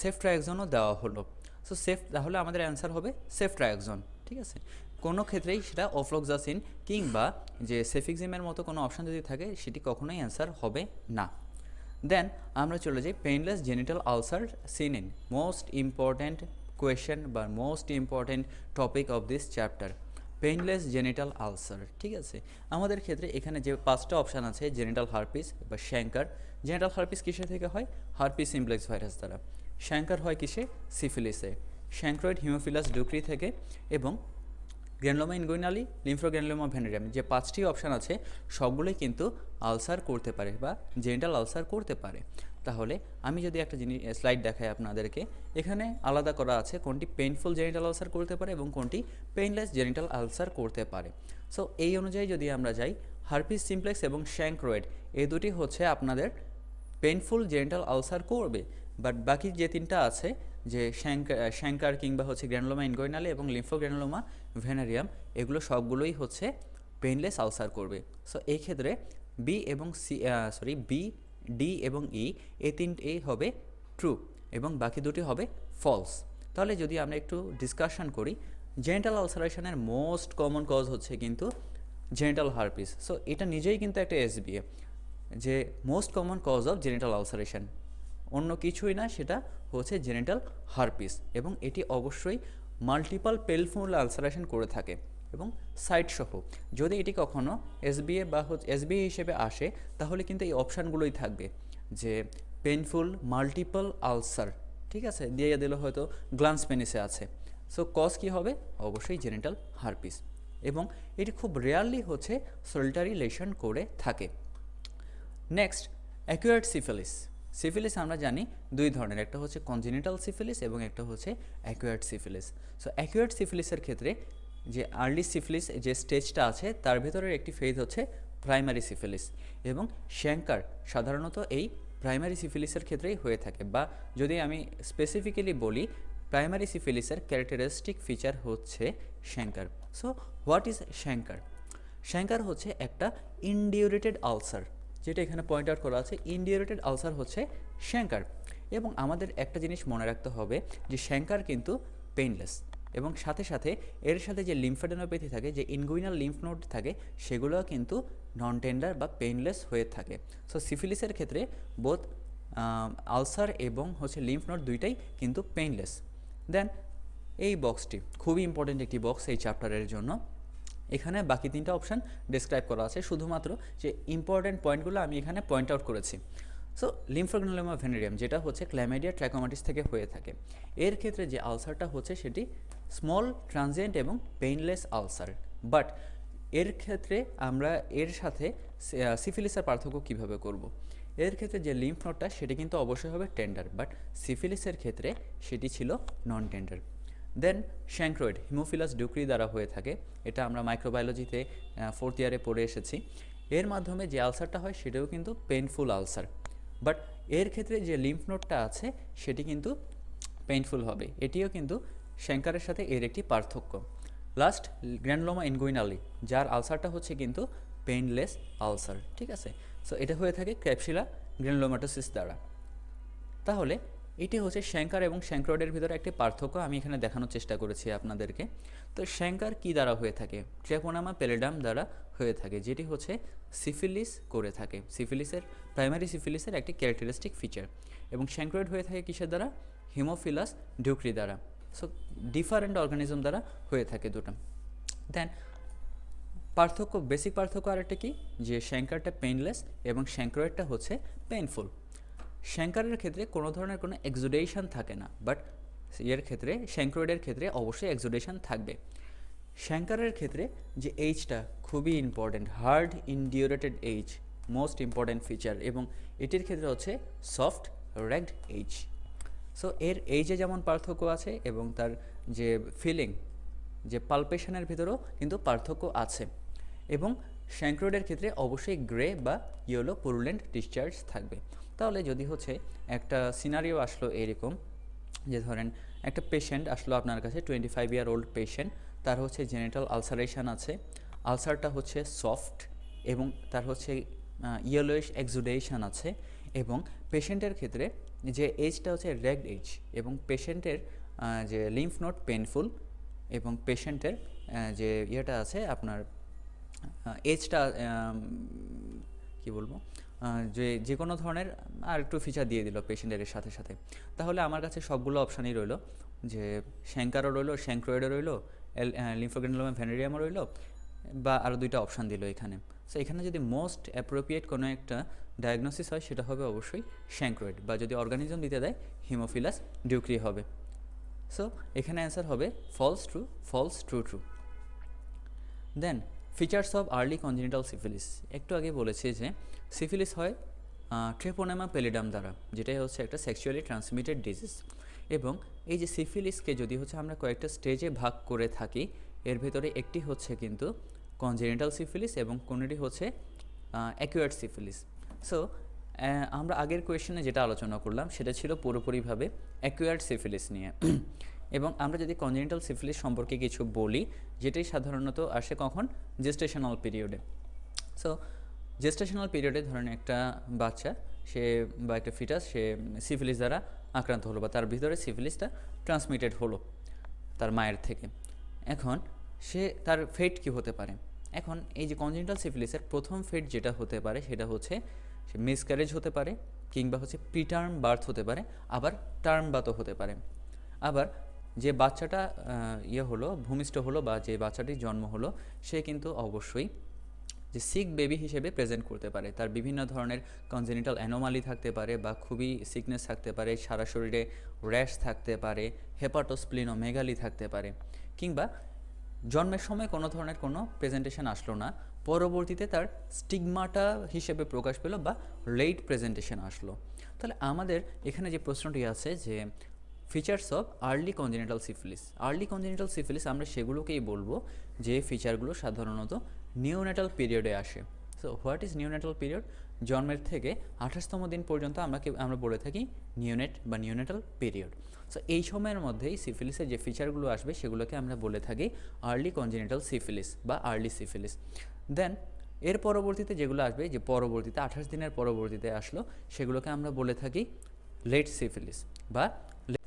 S1: সেফট্রাক্সনও দেওয়া হলো। সো তাহলে আমাদের অ্যান্সার হবে সেফট্রাক্সন, ঠিক আছে। কোনো ক্ষেত্রেই সেটা অফ্লোক্সাসিন কিংবা যে সেফেক্সিমের মতো কোনো অপশান যদি থাকে সেটি কখনোই অ্যান্সার হবে না। দেন আমরা চলে যাই painless genital ulcer seen in most important question বা most important topic of this chapter, painless genital ulcer, ঠিক আছে। আমাদের ক্ষেত্রে এখানে যে 5টা অপশান আছে, জেনিটাল হার্পিস বা শ্যাঙ্কার। জেনিটাল হার্পিস কিসে থেকে হয়? হার্পিস সিমপ্লেক্স ভাইরাস দ্বারা। শ্যাঙ্কার হয় কিসে? সিফিলিসে। শ্যাঙ্ক্রয়েড হিমোফিলাস ডুক্রি থেকে। এবং গ্র্যানুলোমা ইনগুইনালি, লিম্ফোগ্র্যানুলোমা ভেনেরিয়াম, যে 5টি অপশান আছে সবগুলোই কিন্তু আলসার করতে পারে বা জেনিটাল আলসার করতে পারে। তাহলে আমি যদি একটা স্লাইড দেখাই আপনাদেরকে, এখানে আলাদা করা আছে কোনটি পেইনফুল জেনিটাল আলসার করতে পারে এবং কোনটি পেইনলেস জেনিটাল আলসার করতে পারে। সো এই অনুযায়ী যদি আমরা যাই, হার্পিস সিমপ্লেক্স এবং শ্যাঙ্ক্রয়েড এই দুটি হচ্ছে আপনাদের পেইনফুল জেনিটাল আলসার করবে, বাট বাকি যে 3টা আছে, যে শ্যাঙ্কার কিংবা হচ্ছে গ্র্যানুলোমা ইনগুইনালি এবং লিম্ফোগ্র্যানুলোমা ভেনারিয়াম, এগুলো সবগুলোই হচ্ছে পেইনলেস আলসার করবে। সো এই ক্ষেত্রে বি, ডি এবং ই, এই 3টেই হবে ট্রু এবং বাকি দুটি হবে ফলস। তাহলে যদি আমরা একটু ডিসকাশন করি, জেনিটাল আলসারেশনের মোস্ট কমন কজ হচ্ছে কিন্তু জেনিটাল হার্পিস। সো এটা নিজেই কিন্তু একটা এসবিএ, যে most common cause of genital ulceration, অন্য কিছুই না, সেটা হচ্ছে জেনিটাল হার্পিস। এবং এটি অবশ্যই মাল্টিপল পেলফুল আলসারেশন করে থাকে এবং সাইট সহ। যদি এটি কখনো এসবিএ বা এসবিএ হিসেবে আসে তাহলে কিন্তু এই অপশানগুলোই থাকবে, যে পেইনফুল মাল্টিপল আলসার, ঠিক আছে, দিয়ে দিল হয়তো গ্লান্স পেনিসে আছে। সো কজ কী হবে? অবশ্যই জেনিটাল হার্পিস। এবং এটি খুব রেয়ারলি হচ্ছে সোলিটারি লেশন করে থাকে। Next, acquired syphilis. সিফিলিস আমরা জানি 2 ধরনের, একটা হচ্ছে কনজেনিটাল সিফিলিস এবং একটা হচ্ছে অ্যাকুয়ার্ড সিফিলিস। সো অ্যাকুয়ার্ড সিফিলিসের ক্ষেত্রে যে আর্লি সিফিলিস যে স্টেজটা আছে তার ভেতরের একটি ফেজ হচ্ছে প্রাইমারি সিফিলিস, এবং শ্যাঙ্কার সাধারণত এই প্রাইমারি সিফিলিসের ক্ষেত্রেই হয়ে থাকে। বা যদি আমি স্পেসিফিক্যালি বলি, প্রাইমারি সিফিলিসের ক্যারেক্টারিস্টিক ফিচার হচ্ছে chancre. So what is chancre? Chancre হচ্ছে একটা ইনডিউরেটেড আলসার, যেটা এখানে পয়েন্ট আউট করা আছে, ইনডিউরেটেড আলসার হচ্ছে শ্যাঙ্কার। এবং আমাদের একটা জিনিস মনে রাখতে হবে যে শ্যাঙ্কার কিন্তু পেইনলেস, এবং সাথে সাথে এর সাথে যে লিম্ফাডেনোপ্যাথি থাকে, যে ইনগুইনাল লিম্ফ নোড থাকে, সেগুলোও কিন্তু নন টেন্ডার বা পেইনলেস হয়ে থাকে। সো সিফিলিসের ক্ষেত্রে বোথ আলসার এবং হচ্ছে লিম্ফ নোড দুইটাই কিন্তু পেইনলেস। দেন এই বক্সটি খুবই ইম্পর্টেন্ট একটি বক্স এই চ্যাপ্টারের জন্য। এখানে বাকি তিনটা অপশান ডিসক্রাইব করা আছে, শুধুমাত্র যে ইম্পর্টেন্ট পয়েন্টগুলো আমি এখানে পয়েন্ট আউট করেছি। সো লিম্ফোগ্রানুলোমা ভেনেরিয়াম যেটা হচ্ছে ক্ল্যামাইডিয়া ট্র্যাকোমাটিস থেকে হয়ে থাকে, এর ক্ষেত্রে যে আলসারটা হচ্ছে সেটি স্মল ট্রানজিয়েন্ট এবং পেইনলেস আলসার। বাট এর ক্ষেত্রে আমরা এর সাথে সিফিলিসের পার্থক্য কীভাবে করব? এর ক্ষেত্রে যে লিম্ফ নোডটা সেটি কিন্তু অবশ্যই হবে টেন্ডার, বাট সিফিলিসের ক্ষেত্রে সেটি ছিল নন টেন্ডার। দেন শ্যাঙ্ক্রয়েড হিমোফিলাস ডুক্রি দ্বারা হয়ে থাকে, এটা আমরা মাইক্রোবায়োলজিতে 4th ইয়ারে পড়ে এসেছি। এর মাধ্যমে যে আলসারটা হয় সেটাও কিন্তু পেইনফুল আলসার, বাট এর ক্ষেত্রে যে লিম্ফ নোডটা আছে সেটি কিন্তু পেইনফুল হবে, এটিও কিন্তু শ্যাঙ্কারের সাথে এর একটি পার্থক্য। লাস্ট গ্র্যানুলোমা ইনগুইনালি, যার আলসারটা হচ্ছে কিন্তু পেইনলেস আলসার, ঠিক আছে। সো এটা হয়ে থাকে ক্র্যাপসুলা গ্র্যানুলোমাটোসিস দ্বারা। তাহলে এটি হচ্ছে শ্যাঙ্কার এবং শ্যাঙ্ক্রয়েডের ভিতরে একটি পার্থক্য আমি এখানে দেখানোর চেষ্টা করেছি আপনাদেরকে। তো শ্যাঙ্কার কী দ্বারা হয়ে থাকে? ট্রেপোনামা প্যালিডাম দ্বারা হয়ে থাকে, যেটি হচ্ছে সিফিলিস করে থাকে, সিফিলিসের প্রাইমারি সিফিলিসের একটি ক্যারেক্টারিস্টিক ফিচার। এবং শ্যাঙ্ক্রয়েড হয়ে থাকে কিসের দ্বারা? হিমোফিলাস ডুক্রি দ্বারা। সো ডিফারেন্ট অর্গানিজম দ্বারা হয়ে থাকে দুটো। দেন পার্থক্য, বেসিক পার্থক্য আরেকটা কি, যে শ্যাঙ্কারটা পেইনলেস এবং শ্যাঙ্ক্রয়েডটা হচ্ছে পেইনফুল। শ্যাঙ্কারের ক্ষেত্রে কোনো ধরনের কোনো এক্সুডেশন থাকে না, বাট এর ক্ষেত্রে শ্যাঙ্ক্রয়েডের ক্ষেত্রে অবশ্যই এক্সুডেশন থাকবে। শ্যাঙ্কারের ক্ষেত্রে যে এইজটা খুবই important, hard indurated edge most important feature, এবং এটির ক্ষেত্রে হচ্ছে সফট র্যাগড এইজ। সো এর এইজে যেমন পার্থক্য আছে এবং তার যে ফিলিং, যে পালপেশনের ভিতরেও কিন্তু পার্থক্য আছে। এবং শ্যাঙ্ক্রয়েডের ক্ষেত্রে অবশ্যই গ্রে বা ইয়েলো পুরুলেন্ট ডিসচার্জ থাকবে। তাহলে যদি হচ্ছে একটা সিনারিও আসলো এরকম, যে ধরেন একটা পেশেন্ট আসলো আপনার কাছে, 25 ইয়ার ওল্ড পেশেন্ট, তার হচ্ছে জেনিটাল আলসারেশন আছে, আলসারটা হচ্ছে সফট এবং তার হচ্ছে ইয়েলোইশ এক্সুডেশন আছে, এবং পেশেন্টের ক্ষেত্রে যে এজটা হচ্ছে রেগড এজ, এবং পেশেন্টের যে লিম্ফ নোড পেনফুল, এবং পেশেন্টের যে ইয়েটা আছে আপনার এজটা কী বলবো, যে কোনো ধরনের আর একটু ফিচার দিয়ে দিল পেশেন্টের সাথে সাথে। তাহলে আমার কাছে সবগুলো অপশানই রইলো, যে শ্যাঙ্কারও রইলো, শ্যাঙ্ক্রয়েডও রইলো, লিম্ফোগ্রানুলোমা ভেনেরিয়ামও রইলো, বা আরও দুইটা অপশান দিল এখানে। সো এখানে যদি মোস্ট অ্যাপ্রোপ্রিয়েট কোনো একটা ডায়াগনোসিস হয় সেটা হবে অবশ্যই শ্যাঙ্ক্রয়েড, বা যদি অর্গানিজম দিতে দেয় হিমোফিলাস ডিউক্রি হবে। সো এখানে অ্যান্সার হবে false true, false true true. Then features of early congenital syphilis, একটু আগে বলেছি যে সিফিলিস হয় ট্রেপোনেমা প্যালিডাম দ্বারা, যেটাই হচ্ছে একটা সেক্সুয়ালি ট্রান্সমিটেড ডিজিজ। এবং এই যে সিফিলিসকে যদি হচ্ছে আমরা কয়েকটা স্টেজে ভাগ করে থাকি, এর ভেতরে একটি হচ্ছে কিন্তু কনজেনিটাল সিফিলিস এবং কোনটি হচ্ছে অ্যাকুয়ার্ড সিফিলিস। সো আমরা আগের কোয়েশ্চেনে যেটা আলোচনা করলাম সেটা ছিল পুরোপুরিভাবে অ্যাকুয়ার্ড সিফিলিস নিয়ে। এবং আমরা যদি কনজেনিটাল সিফিলিস সম্পর্কে কিছু বলি, যেটাই সাধারণত আসে কখন? জেস্টেশনাল পিরিয়ডে। সো জেস্টেশনাল পিরিয়ডে ধরেন একটা বাচ্চা সে বা একটা ফিটাস সে সিফিলিস দ্বারা আক্রান্ত হলো, বা তার ভিতরে সিফিলিসটা ট্রান্সমিটেড হলো তার মায়ের থেকে। এখন সে তার ফেট কি হতে পারে? এখন এই যে কনজেনিটাল সিফিলিসের প্রথম ফেট যেটা হতে পারে সেটা হচ্ছে সে মিসক্যারেজ হতে পারে, কিংবা হচ্ছে প্রিটার্ম বার্থ হতে পারে, আবার টার্ম বার্থও হতে পারে। আবার যে বাচ্চাটা হলো, ভূমিষ্ঠ হলো, বা যে বাচ্চাটির জন্ম হলো, সে কিন্তু অবশ্যই যে সিক বেবি হিসেবে প্রেজেন্ট করতে পারে। তার বিভিন্ন ধরনের কনজেনিটাল অ্যানোমালি থাকতে পারে, বা খুবই সিকনেস থাকতে পারে, সারা শরীরে র্যাশ থাকতে পারে, হেপাটোস্প্লিনোমেগালি থাকতে পারে, কিংবা জন্মের সময় কোনো ধরনের কোনো প্রেজেন্টেশন আসলো না, পরবর্তীতে তার স্টিগমাটা হিসেবে প্রকাশ পেল, বা লেট প্রেজেন্টেশন আসলো। তাহলে আমাদের এখানে যে প্রশ্নটি আছে যে features of early congenital syphilis, early congenital syphilis আমরা সেগুলোকেই বলবো যে ফিচারগুলো সাধারণত নিওনেটাল পিরিয়ডে আসে। So what is neonatal period? জন্মের থেকে 28তম দিন পর্যন্ত আমরা বলে থাকি নিওনেট বা নিওনেটাল পিরিয়ড। সো এই সময়ের মধ্যেই সিফিলিসের যে ফিচারগুলো আসবে সেগুলোকে আমরা বলে থাকি আর্লি কনজেনিটাল সিফিলিস বা আর্লি সিফিলিস। দেন এর পরবর্তীতে যেগুলো আসবে, যে পরবর্তীতে 28 দিনের পরবর্তীতে আসলো, সেগুলোকে আমরা বলে থাকি লেট সিফিলিস বা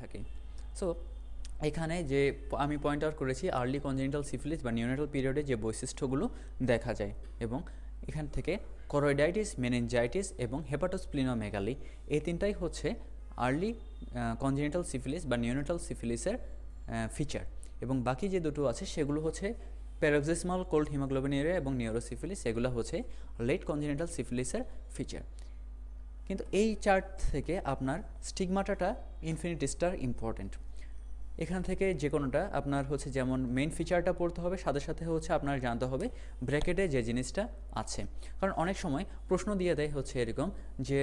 S1: থাকি। সো এখানে যে আমি পয়েন্ট আউট করেছি আর্লি কনজেনিটাল সিফিলিস বা নিওনেটাল পিরিয়ডে যে বৈশিষ্ট্যগুলো দেখা যায়, এবং এখান থেকে করয়েডাইটিস, মেনিনজাইটিস এবং হেপাটোস্প্লিনোমেগালি, এই তিনটাই হচ্ছে আর্লি কনজেনিটাল সিফিলিস বা নিওনেটাল সিফিলিসের ফিচার, এবং বাকি যে দুটো আছে সেগুলো হচ্ছে প্যারক্সিসমাল কোল্ড হিমোগ্লোবিনুরিয়া এবং নিউরোসিফিলিস, এগুলো হচ্ছে লেট কনজেনিটাল সিফিলিসের ফিচার। কিন্তু এই চার্ট থেকে আপনার স্টিগমাটাটা ইনফিনিটিসটার ইম্পর্টেন্ট। এখান থেকে যে কোনোটা আপনার হচ্ছে যেমন মেইন ফিচারটা পড়তে হবে, সাথে সাথে হচ্ছে আপনার জানতে হবে ব্র্যাকেটে যে জিনিসটা আছে। কারণ অনেক সময় প্রশ্ন দিয়ে দেয় হচ্ছে এরকম যে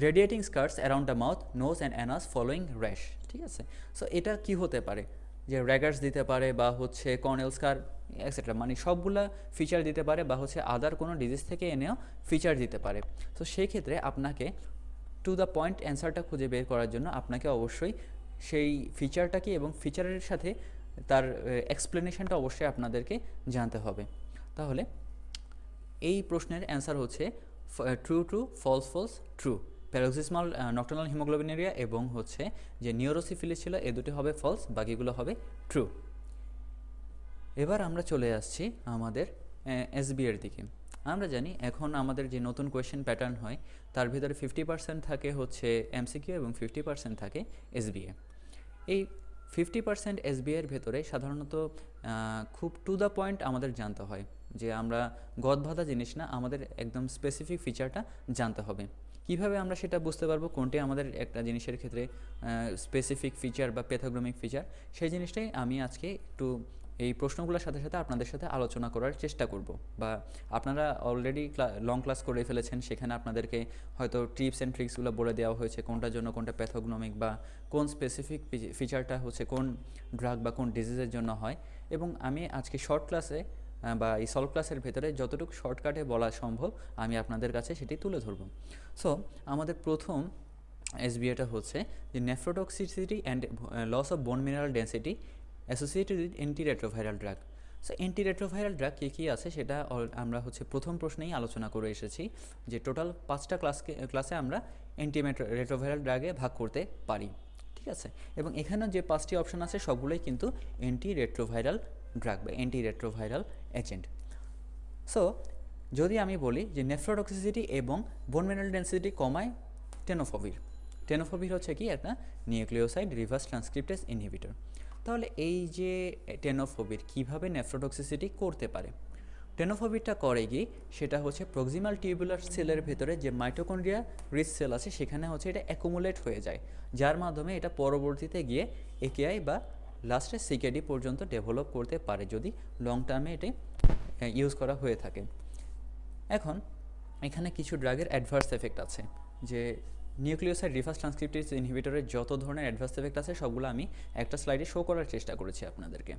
S1: radiating scars around the mouth, nose and anus following rash, ঠিক আছে। সো এটা কি হতে পারে, যে র্যাগার্স দিতে পারে বা হচ্ছে কর্নেল স্কার এক্সেট্রা, মানে সবগুলা ফিচার দিতে পারে, বা হচ্ছে আদার কোনো ডিজিজ থেকে এনেও ফিচার দিতে পারে। তো সেই ক্ষেত্রে আপনাকে টু দ্য পয়েন্ট অ্যান্সারটা খুঁজে বের করার জন্য আপনাকে অবশ্যই সেই ফিচারটা কি এবং ফিচারের সাথে তার এক্সপ্লেনেশনটা অবশ্যই আপনাদেরকে জানতে হবে। তাহলে এই প্রশ্নের অ্যান্সার হচ্ছে true true, false false, true. Paroxysmal nocturnal haemoglobinuria এবং হচ্ছে যে নিউরোসিফিলিস ছিল, এই দুটি হবে ফলস, বাকিগুলো হবে ট্রু। এবার আমরা চলে আসছি আমাদের এসবি এর দিকে। আমরা জানি এখন আমাদের যে নতুন কোয়েশ্চেন প্যাটার্ন হয় তার ভিতরে 50% থাকে হচ্ছে এমসিকিউ এবং 50% থাকে এসবিএ। এই 50% এসবিএ এর ভেতরে সাধারণত খুব টু দ্য পয়েন্ট আমাদের জানতে হয়, যে আমরা গদবাঁধা জিনিস না, আমাদের একদম স্পেসিফিক ফিচারটা জানতে হবে। কিভাবে আমরা সেটা বুঝতে পারবো কোনটি আমাদের একটা জিনিসের ক্ষেত্রে স্পেসিফিক ফিচার বা প্যাথোগ্রামিক ফিচার, সেই জিনিসটাই আমি আজকে একটু এই প্রশ্নগুলোর সাথে সাথে আপনাদের সাথে আলোচনা করার চেষ্টা করব। বা আপনারা অলরেডি লং ক্লাস করে ফেলেছেন, সেখানে আপনাদেরকে হয়তো টিপস অ্যান্ড ট্রিক্সগুলো বলে দেওয়া হয়েছে কোনটার জন্য কোনটা প্যাথোগনমিক বা কোন স্পেসিফিক ফিচারটা হচ্ছে কোন ড্রাগ বা কোন ডিজিজের জন্য হয়। এবং আমি আজকে শর্ট ক্লাসে বা এই সলভ ক্লাসের ভেতরে যতটুকু শর্টকাটে বলা সম্ভব আমি আপনাদের কাছে সেটি তুলে ধরব। সো আমাদের প্রথম এসবিএটা হচ্ছে যে nephrotoxicity and loss of bone mineral density associated with antiretroviral drug. So antiretroviral drug কী কী আছে সেটা আমরা হচ্ছে প্রথম প্রশ্নেই আলোচনা করে এসেছি, যে টোটাল 5টা ক্লাসে আমরা রেট্রোভাইরাল ড্রাগে ভাগ করতে পারি, ঠিক আছে। এবং এখানেও যে 5টি অপশন আছে সবগুলোই কিন্তু অ্যান্টিরেট্রোভাইরাল ড্রাগ বা অ্যান্টিরেট্রোভাইরাল এজেন্ট। সো যদি আমি বলি যে নেফ্রোটক্সিসিটি এবং বোন মিনারেল ডেন্সিটি কমায় টেনোফোবির। টেনোফোবির হচ্ছে কি একটা নিউক্লিওসাইড রিভার্স ট্রান্সক্রিপ্টেজ ইনহিবিটর। তাহলে এই যে টেনোফোবির কীভাবে নেফ্রোটক্সিসিটি করতে পারে, টেনোফোবিরটা করে কি সেটা হচ্ছে প্রক্সিমাল টিউবুলার সেলের ভেতরে যে মাইটোকন্ড্রিয়া রিচ সেল আছে সেখানে হচ্ছে এটা অ্যাকুমুলেট হয়ে যায়, যার মাধ্যমে এটা পরবর্তীতে গিয়ে একেআই বা লাস্টে সিকেডি পর্যন্ত ডেভেলপ করতে পারে যদি লং টার্মে এটি ইউজ করা হয়ে থাকে। এখন এখানে কিছু ড্রাগের অ্যাডভার্স এফেক্ট আছে, যে নিউক্লিওসাইড রিভার্স ট্রান্সক্রিপ্টেজ ইনহিবিটরের যত ধরনের অ্যাডভার্স এফেক্ট আছে সবগুলো আমি একটা স্লাইডে শো করার চেষ্টা করেছি আপনাদেরকে।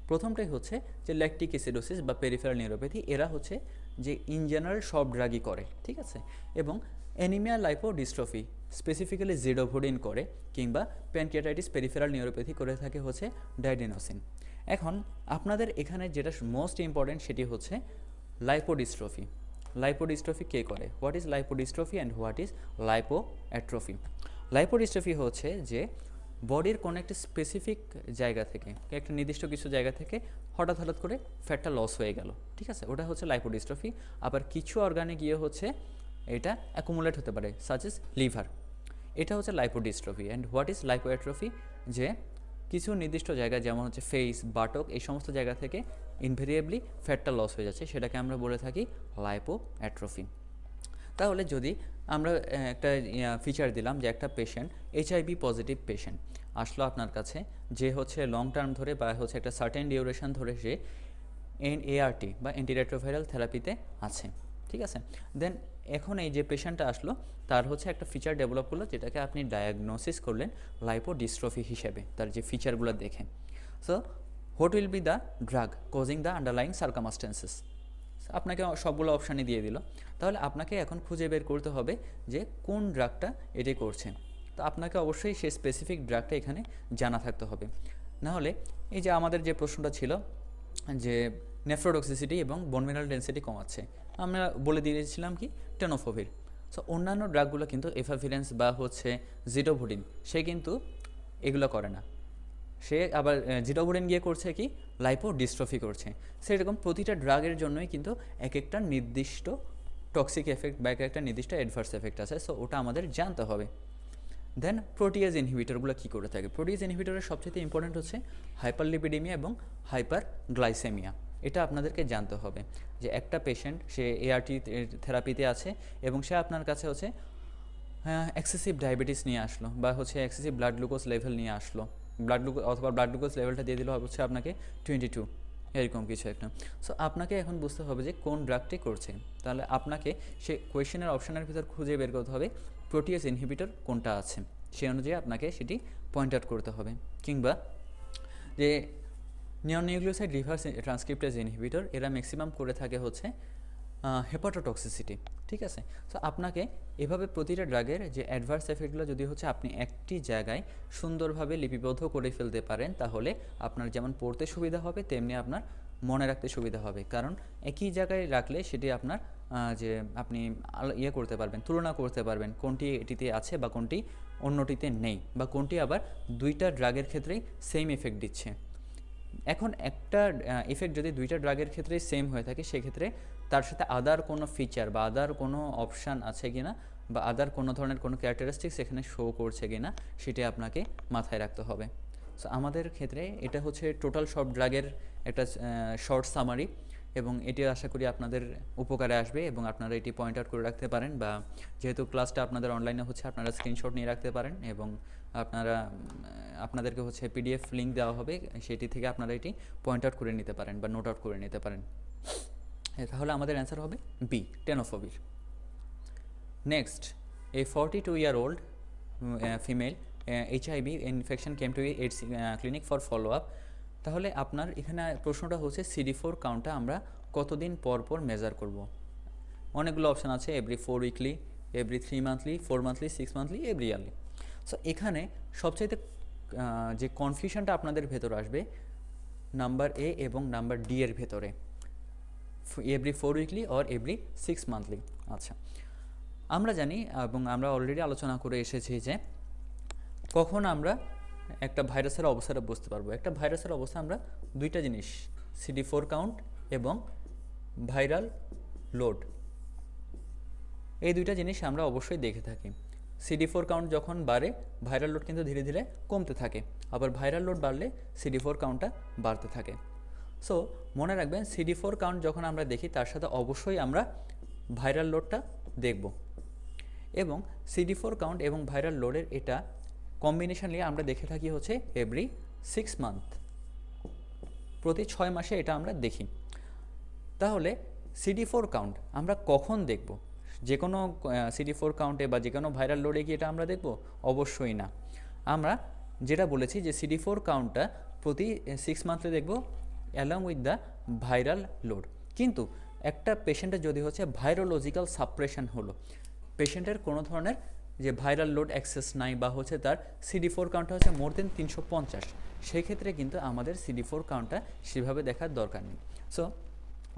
S1: প্রথমটাই হচ্ছে যে ল্যাকটিক অ্যাসিডোসিস বা পেরিফেরাল নিউরোপ্যাথি, এরা হচ্ছে যে ইন জেনারেল সব ড্রাগই করে, ঠিক আছে। এবং অ্যানিমিয়া লাইপোডিস্ট্রফি স্পেসিফিক্যালি জিডোভোডিন করে, কিংবা প্যানক্রিয়াটাইটিস পেরিফেরাল নিউরোপ্যাথি করে থাকে হচ্ছে ডাইডেনোসিন। এখন আপনাদের এখানে যেটা মোস্ট ইম্পর্টেন্ট সেটি হচ্ছে লাইপোডিস্ট্রফি। লাইপোডিস্ট্রফি কে করে, what is lipodystrophy and what is lipoatrophy. Lipodystrophy হচ্ছে যে বডির কোনো একটা স্পেসিফিক জায়গা থেকে, একটা নির্দিষ্ট কিছু জায়গা থেকে হঠাৎ করে ফ্যাটটা লস হয়ে গেল, ঠিক আছে, ওটা হচ্ছে লাইপোডিস্ট্রফি। আবার কিছু অর্গানে গিয়ে হচ্ছে এটা অ্যাকুমুলেট হতে পারে, সাচ ইজ লিভার, এটা হচ্ছে লাইপোডিস্ট্রফি। অ্যান্ড হোয়াট ইজ লাইপোঅ্যাট্রফি, যে কিছু নির্দিষ্ট জায়গা যেমন হচ্ছে ফেস, বাটক, এই সমস্ত জায়গা থেকে ইনভেরিয়েবলি ফ্যাটটা লস হয়ে যাচ্ছে, সেটাকে আমরা বলে থাকি লাইপোঅ্যাট্রফি। তাহলে যদি আমরা একটা ফিচার দিলাম যে একটা পেশেন্ট এইচআইভি পজিটিভ পেশেন্ট আসলো আপনার কাছে, যে হচ্ছে লং টার্ম ধরে বা হচ্ছে একটা সার্টেন ডিউরেশন ধরে সে এআরটি বা অ্যান্টিরেট্রোভাইরাল থেরাপিতে আছে, ঠিক আছে। দেন এখন এই যে পেশেন্টটা আসলো তার হচ্ছে একটা ফিচার ডেভেলপ করলো, যেটাকে আপনি ডায়াগনোসিস করলেন লাইপোডিস্ট্রফি হিসেবে, তার যে ফিচারগুলো দেখে। So what will be the drug causing the underlying circumstances, আপনাকে সবগুলো অপশানই দিয়ে দিল। তাহলে আপনাকে এখন খুঁজে বের করতে হবে যে কোন ড্রাগটা এটি করছে। তো আপনাকে অবশ্যই সেই স্পেসিফিক ড্রাগটা এখানে জানা থাকতে হবে, নাহলে এই যে আমাদের যে প্রশ্নটা ছিল যে নেফ্রোটক্সিসিটি এবং বোন মিনারেল ডেন্সিটি কমাচ্ছে। আমরা বলে দিয়েছিলাম কি টেনোফোভির। সো অন্যান্য ড্রাগগুলো কিন্তু এফাভিরেন্স বা হচ্ছে জিডোভুডিন সে কিন্তু এগুলো করে না, সে আবার জিডোভুডিন গিয়ে করছে কি লাইপোডিস্ট্রফি করছে। সেরকম প্রতিটা ড্রাগের জন্যই কিন্তু এক একটা নির্দিষ্ট টক্সিক এফেক্ট বা এক একটা নির্দিষ্ট অ্যাডভার্স এফেক্ট আছে, সো ওটা আমাদের জানতে হবে। দেন প্রোটিয়াজ ইনহিবিটরগুলো কী করে থাকে? প্রোটিয়াজ ইনহিবিটরের সবচেয়ে ইম্পর্টেন্ট হচ্ছে হাইপারলিপিডেমিয়া এবং হাইপার গ্লাইসেমিয়া। এটা আপনাদেরকে জানতে হবে যে একটা পেশেন্ট সে এআরটি থেরাপিতে আছে এবং সে আপনার কাছে হচ্ছে এক্সেসিভ ডায়াবেটিস নিয়ে আসলো বা হচ্ছে এক্সেসিভ ব্লাড গ্লুকোজ লেভেল নিয়ে আসলো, ব্লাড গ্লুকোজ লেভেলটা দিয়ে দিল হচ্ছে আপনাকে 22 এরকম কিছু একটা। সো আপনাকে এখন বুঝতে হবে যে কোন ড্রাগটি করছে। তাহলে আপনাকে সে কোয়েশ্চেনের অপশানের ভিতর খুঁজে বের করতে হবে প্রোটিয়াস ইনহিবিটর কোনটা আছে, সেই অনুযায়ী আপনাকে সেটি পয়েন্ট আউট করতে হবে। কিংবা যে নিওনিউক্লিওসাইড রিভার্স ট্রান্সক্রিপ্টেজ ইনহিবিটর এরা ম্যাক্সিমাম করে থাকে হচ্ছে হেপাটোটক্সিসিটি, ঠিক আছে। সো আপনাকে এভাবে প্রতিটা ড্রাগের যে অ্যাডভার্স এফেক্টগুলো যদি হচ্ছে আপনি একটি জায়গায় সুন্দরভাবে লিপিবদ্ধ করে ফেলতে পারেন, তাহলে আপনার যেমন পড়তে সুবিধা হবে তেমনি আপনার মনে রাখতে সুবিধা হবে। কারণ একই জায়গায় রাখলে সেটি আপনার যে আপনি ইয়ে করতে পারবেন, তুলনা করতে পারবেন কোনটি এটিতে আছে বা কোনটি অন্যটিতে নেই, বা কোনটি আবার দুইটা ড্রাগের ক্ষেত্রেই সেম এফেক্ট দিচ্ছে। এখন একটা ইফেক্ট যদি দুইটা ড্রাগের ক্ষেত্রে সেম হয়ে থাকে, সেক্ষেত্রে তার সাথে আদার কোনো ফিচার বা আদার কোনো অপশান আছে কি না, বা আদার কোনো ধরনের কোনো ক্যারেক্টারিস্টিক্স এখানে শো করছে কি না, সেটি আপনাকে মাথায় রাখতে হবে। সো আমাদের ক্ষেত্রে এটা হচ্ছে টোটাল সব ড্রাগের একটা শর্ট সামারি, এবং এটি আশা করি আপনাদের উপকারে আসবে এবং আপনারা এটি পয়েন্ট আউট করে রাখতে পারেন, বা যেহেতু ক্লাসটা আপনাদের অনলাইনে হচ্ছে আপনারা স্ক্রিনশট নিয়ে রাখতে পারেন, এবং আপনাদেরকে হচ্ছে পিডিএফ লিঙ্ক দেওয়া হবে, সেটি থেকে আপনারা এটি পয়েন্ট আউট করে নিতে পারেন বা নোট আউট করে নিতে পারেন। তাহলে আমাদের অ্যান্সার হবে B, tenofovir. Next, a 42-year-old female HIV infection came to AIDS clinic for follow up. তাহলে আপনার এখানে প্রশ্নটা হচ্ছে CD4 কাউন্টটা আমরা কতদিন পর পর মেজার করব? অনেকগুলো অপশান আছে, every 4 weekly, every 3 monthly, 4 monthly, 6 monthly, every yearly. So এখানে সবচাইতে যে কনফিউশনটা আপনাদের ভেতর আসবে নাম্বার এ এবং নাম্বার ডি এর ভেতরে, every 4 weekly or every 6 monthly. আচ্ছা, আমরা জানি এবং আমরা অলরেডি আলোচনা করে এসেছি যে কখন আমরা একটা ভাইরাসের অবস্থাটা বুঝতে পারবো। একটা ভাইরাসের অবস্থা আমরা দুইটা জিনিস, CD4 কাউন্ট এবং ভাইরাল লোড, এই দুইটা জিনিস আমরা অবশ্যই দেখে থাকি। CD4 কাউন্ট যখন বাড়ে, ভাইরাল লোড কিন্তু ধীরে ধীরে কমতে থাকে, আবার ভাইরাল লোড বাড়লে CD4 কাউন্টটা বাড়তে থাকে। সো মনে রাখবেন, CD4 কাউন্ট যখন আমরা দেখি তার সাথে অবশ্যই আমরা ভাইরাল লোডটা দেখব, এবং CD4 কাউন্ট এবং ভাইরাল লোডের এটা কম্বিনেশন নিয়ে আমরা দেখে থাকি হচ্ছে এভরি 6 মান্থ, প্রতি 6 মাসে এটা আমরা দেখি। তাহলে CD4 কাউন্ট আমরা কখন দেখব? যে কোনো CD4 কাউন্টে বা যে কোনো ভাইরাল লোডে কি এটা আমরা দেখব? অবশ্যই না। আমরা যেটা বলেছি যে CD4 কাউন্টটা প্রতি 6 মান্থে দেখব along with the viral load. কিন্তু একটা পেশেন্টের যদি হচ্ছে ভাইরোলজিক্যাল সাপ্রেশন হলো, পেশেন্টের কোনো ধরনের যে ভাইরাল লোড অ্যাক্সেস নাই বা হচ্ছে তার CD4 কাউন্টটা হচ্ছে মোর দেন 350, সেই ক্ষেত্রে কিন্তু আমাদের CD4 কাউন্টটা সেভাবে দেখার দরকার নেই। সো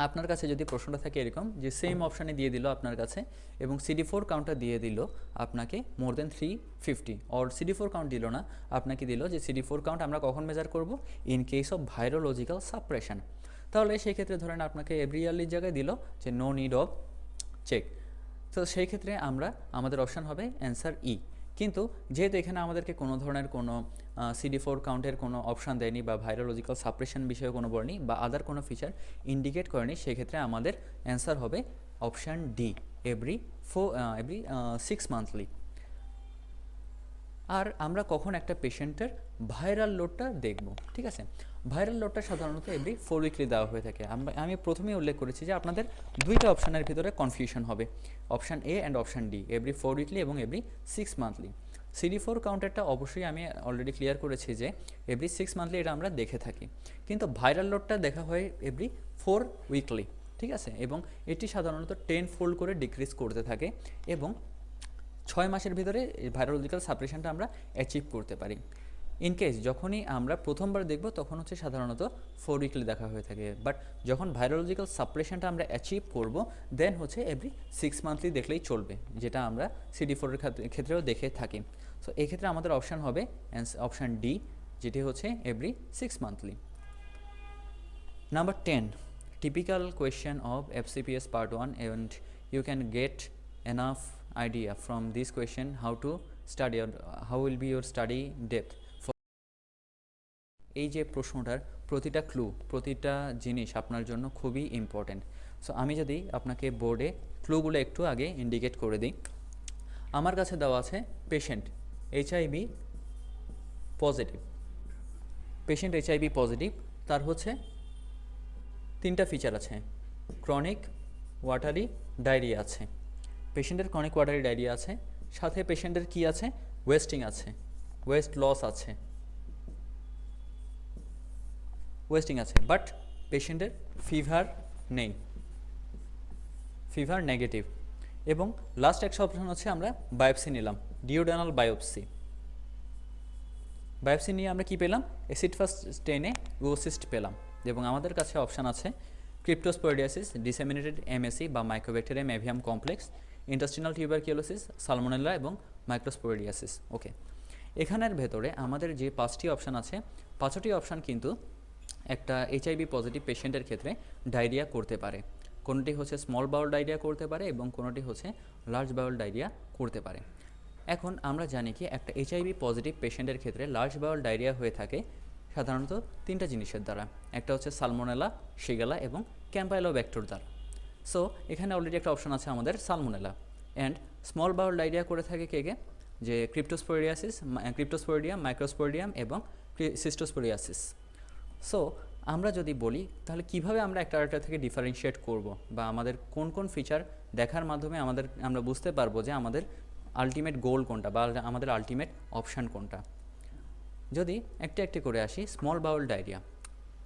S1: আপনার কাছে যদি প্রশ্নটা থাকে এরকম যে সেম অপশানে দিয়ে দিল আপনার কাছে এবং CD4 কাউন্টটা দিয়ে দিল আপনাকে মোর দেন 350, অর CD4 কাউন্ট দিল না, আপনাকে দিল যে CD4 কাউন্ট আমরা কখন মেজার করব? In case of virological suppression. তাহলে সেই ক্ষেত্রে ধরেন আপনাকে এভরি ইয়ারলির জায়গায় দিল যে নো নিড অফ চেক, তো সেই ক্ষেত্রে আমাদের অপশান হবে অ্যান্সার ই। কিন্তু যেহেতু এখানে আমাদেরকে কোনো ধরনের কোনো CD4 কাউন্টের কোনো অপশান দেয়নি বা ভাইরোলজিক্যাল সাপ্রেশন বিষয়ে কোনো বলেনি বা আদার কোনো ফিচার ইন্ডিকেট করেনি, সেক্ষেত্রে আমাদের অ্যান্সার হবে অপশান ডি, এভরি 6 মান্থলি। আর আমরা কখন একটা পেশেন্টের ভাইরাল লোডটা দেখব? ঠিক আছে, ভাইরাল লোডটা সাধারণত এভরি 4 উইকলি দেওয়া হয়ে থাকে। আমি প্রথমেই উল্লেখ করেছি যে আপনাদের দুইটা অপশানের ভিতরে কনফিউশন হবে, option A and option D, every 4 weekly এবং এভরি 6 মান্থলি। CD4 কাউন্টারটা অবশ্যই আমি অলরেডি ক্লিয়ার করেছি যে এভরি 6 মান্থলি এটা আমরা দেখে থাকি, কিন্তু ভাইরাল লোডটা দেখা হয় এভরি 4 উইকলি, ঠিক আছে, এবং এটি সাধারণত 10 ফোল্ড করে ডিক্রিজ করতে থাকে এবং 6 মাসের ভিতরে ভাইরোলজিক্যাল সাপ্রেশনটা আমরা অ্যাচিভ করতে পারি। ইন কেস যখনই আমরা প্রথমবার দেখব তখন হচ্ছে সাধারণত 4 উইকলি দেখা হয়ে থাকে, বাট যখন ভাইরোলজিক্যাল সাপ্রেশনটা আমরা অ্যাচিভ করব দেন হচ্ছে এভরি 6 মান্থলি দেখলেই চলবে, যেটা আমরা CD4 এর ক্ষেত্রেও দেখে থাকি। সো এক্ষেত্রে আমাদের অপশান হবে অপশান ডি, যেটি হচ্ছে every 6 monthly. Number 10, typical question of FCPS part 1, and you can get enough idea from this question how to study or how will be your study depth. এই যে প্রশ্নটার প্রতিটা clue, প্রতিটা জিনিস আপনার জন্য খুবই ইম্পর্ট্যান্ট। সো আমি যদি আপনাকে বোর্ডে ক্লুগুলো একটু আগে ইন্ডিকেট করে দিই। আমার কাছে দেওয়া আছে patient HIV positive, patient HIV positive, তার হচ্ছে 3টা ফিচার আছে, ক্রনিক ওয়াটারি ডায়রিয়া আছে, পেশেন্টের ক্রনিক ওয়াটারি ডায়রিয়া আছে, সাথে পেশেন্টের কি আছে, ওয়েস্টিং আছে, ওয়েস্ট লস আছে, ওয়েস্টিং আছে, বাট পেশেন্টের ফিভার নেই, ফিভার নেগেটিভ। এবং লাস্ট একটা অপশন হচ্ছে আমরা বায়োপসি নিলাম, ডিওডানাল বায়োপসি। বায়োপসি নিয়ে আমরা কি পেলাম, অ্যাসিড ফাস্ট স্টেনে ওসিস্ট পেলাম। এবং আমাদের কাছে অপশান আছে ক্রিপ্টোস্পোরিডিয়াসিস, ডিসেমিনেটেড MSC বা mycobacterium avium complex, intestinal tuberculosis, salmonella এবং মাইক্রোস্পোরিডিয়াসিস। ওকে, এখানের ভেতরে আমাদের যে 5টি অপশান আছে, 5টি অপশান কিন্তু একটা HIV পজিটিভ পেশেন্টের ক্ষেত্রে ডায়রিয়া করতে পারে। কোনোটি হচ্ছে স্মল বাউল ডায়রিয়া করতে পারে এবং কোনোটি হচ্ছে লার্জ বাউল ডায়রিয়া করতে পারে। এখন আমরা জানি কি একটা HIV পজিটিভ পেশেন্টের ক্ষেত্রে লার্জ বাউল ডায়রিয়া হয়ে থাকে সাধারণত 3টা জিনিসের দ্বারা, একটা হচ্ছে সালমোনেলা, শিগেলা এবং ক্যাম্পাইলোব্যাক্টর দ্বারা। সো এখানে অলরেডি একটা অপশন আছে আমাদের salmonella. And small Baul diarrhoea করে থাকে কে কে, যে ক্রিপ্টোস্পোরিডিয়াম, মাইক্রোস্পোরিডিয়াম এবং সিস্টোস্পোরিয়াসিস। সো আমরা যদি বলি তাহলে কিভাবে আমরা একটা আরেকটা থেকে ডিফারেন্সিয়েট করব, বা আমাদের কোন কোন ফিচার দেখার মাধ্যমে আমরা বুঝতে পারবো যে আমাদের আলটিমেট গোল কোনটা বা আমাদের আলটিমেট অপশান কোনটা। যদি একটা একটি করে আসি, স্মল বাউল ডায়রিয়া।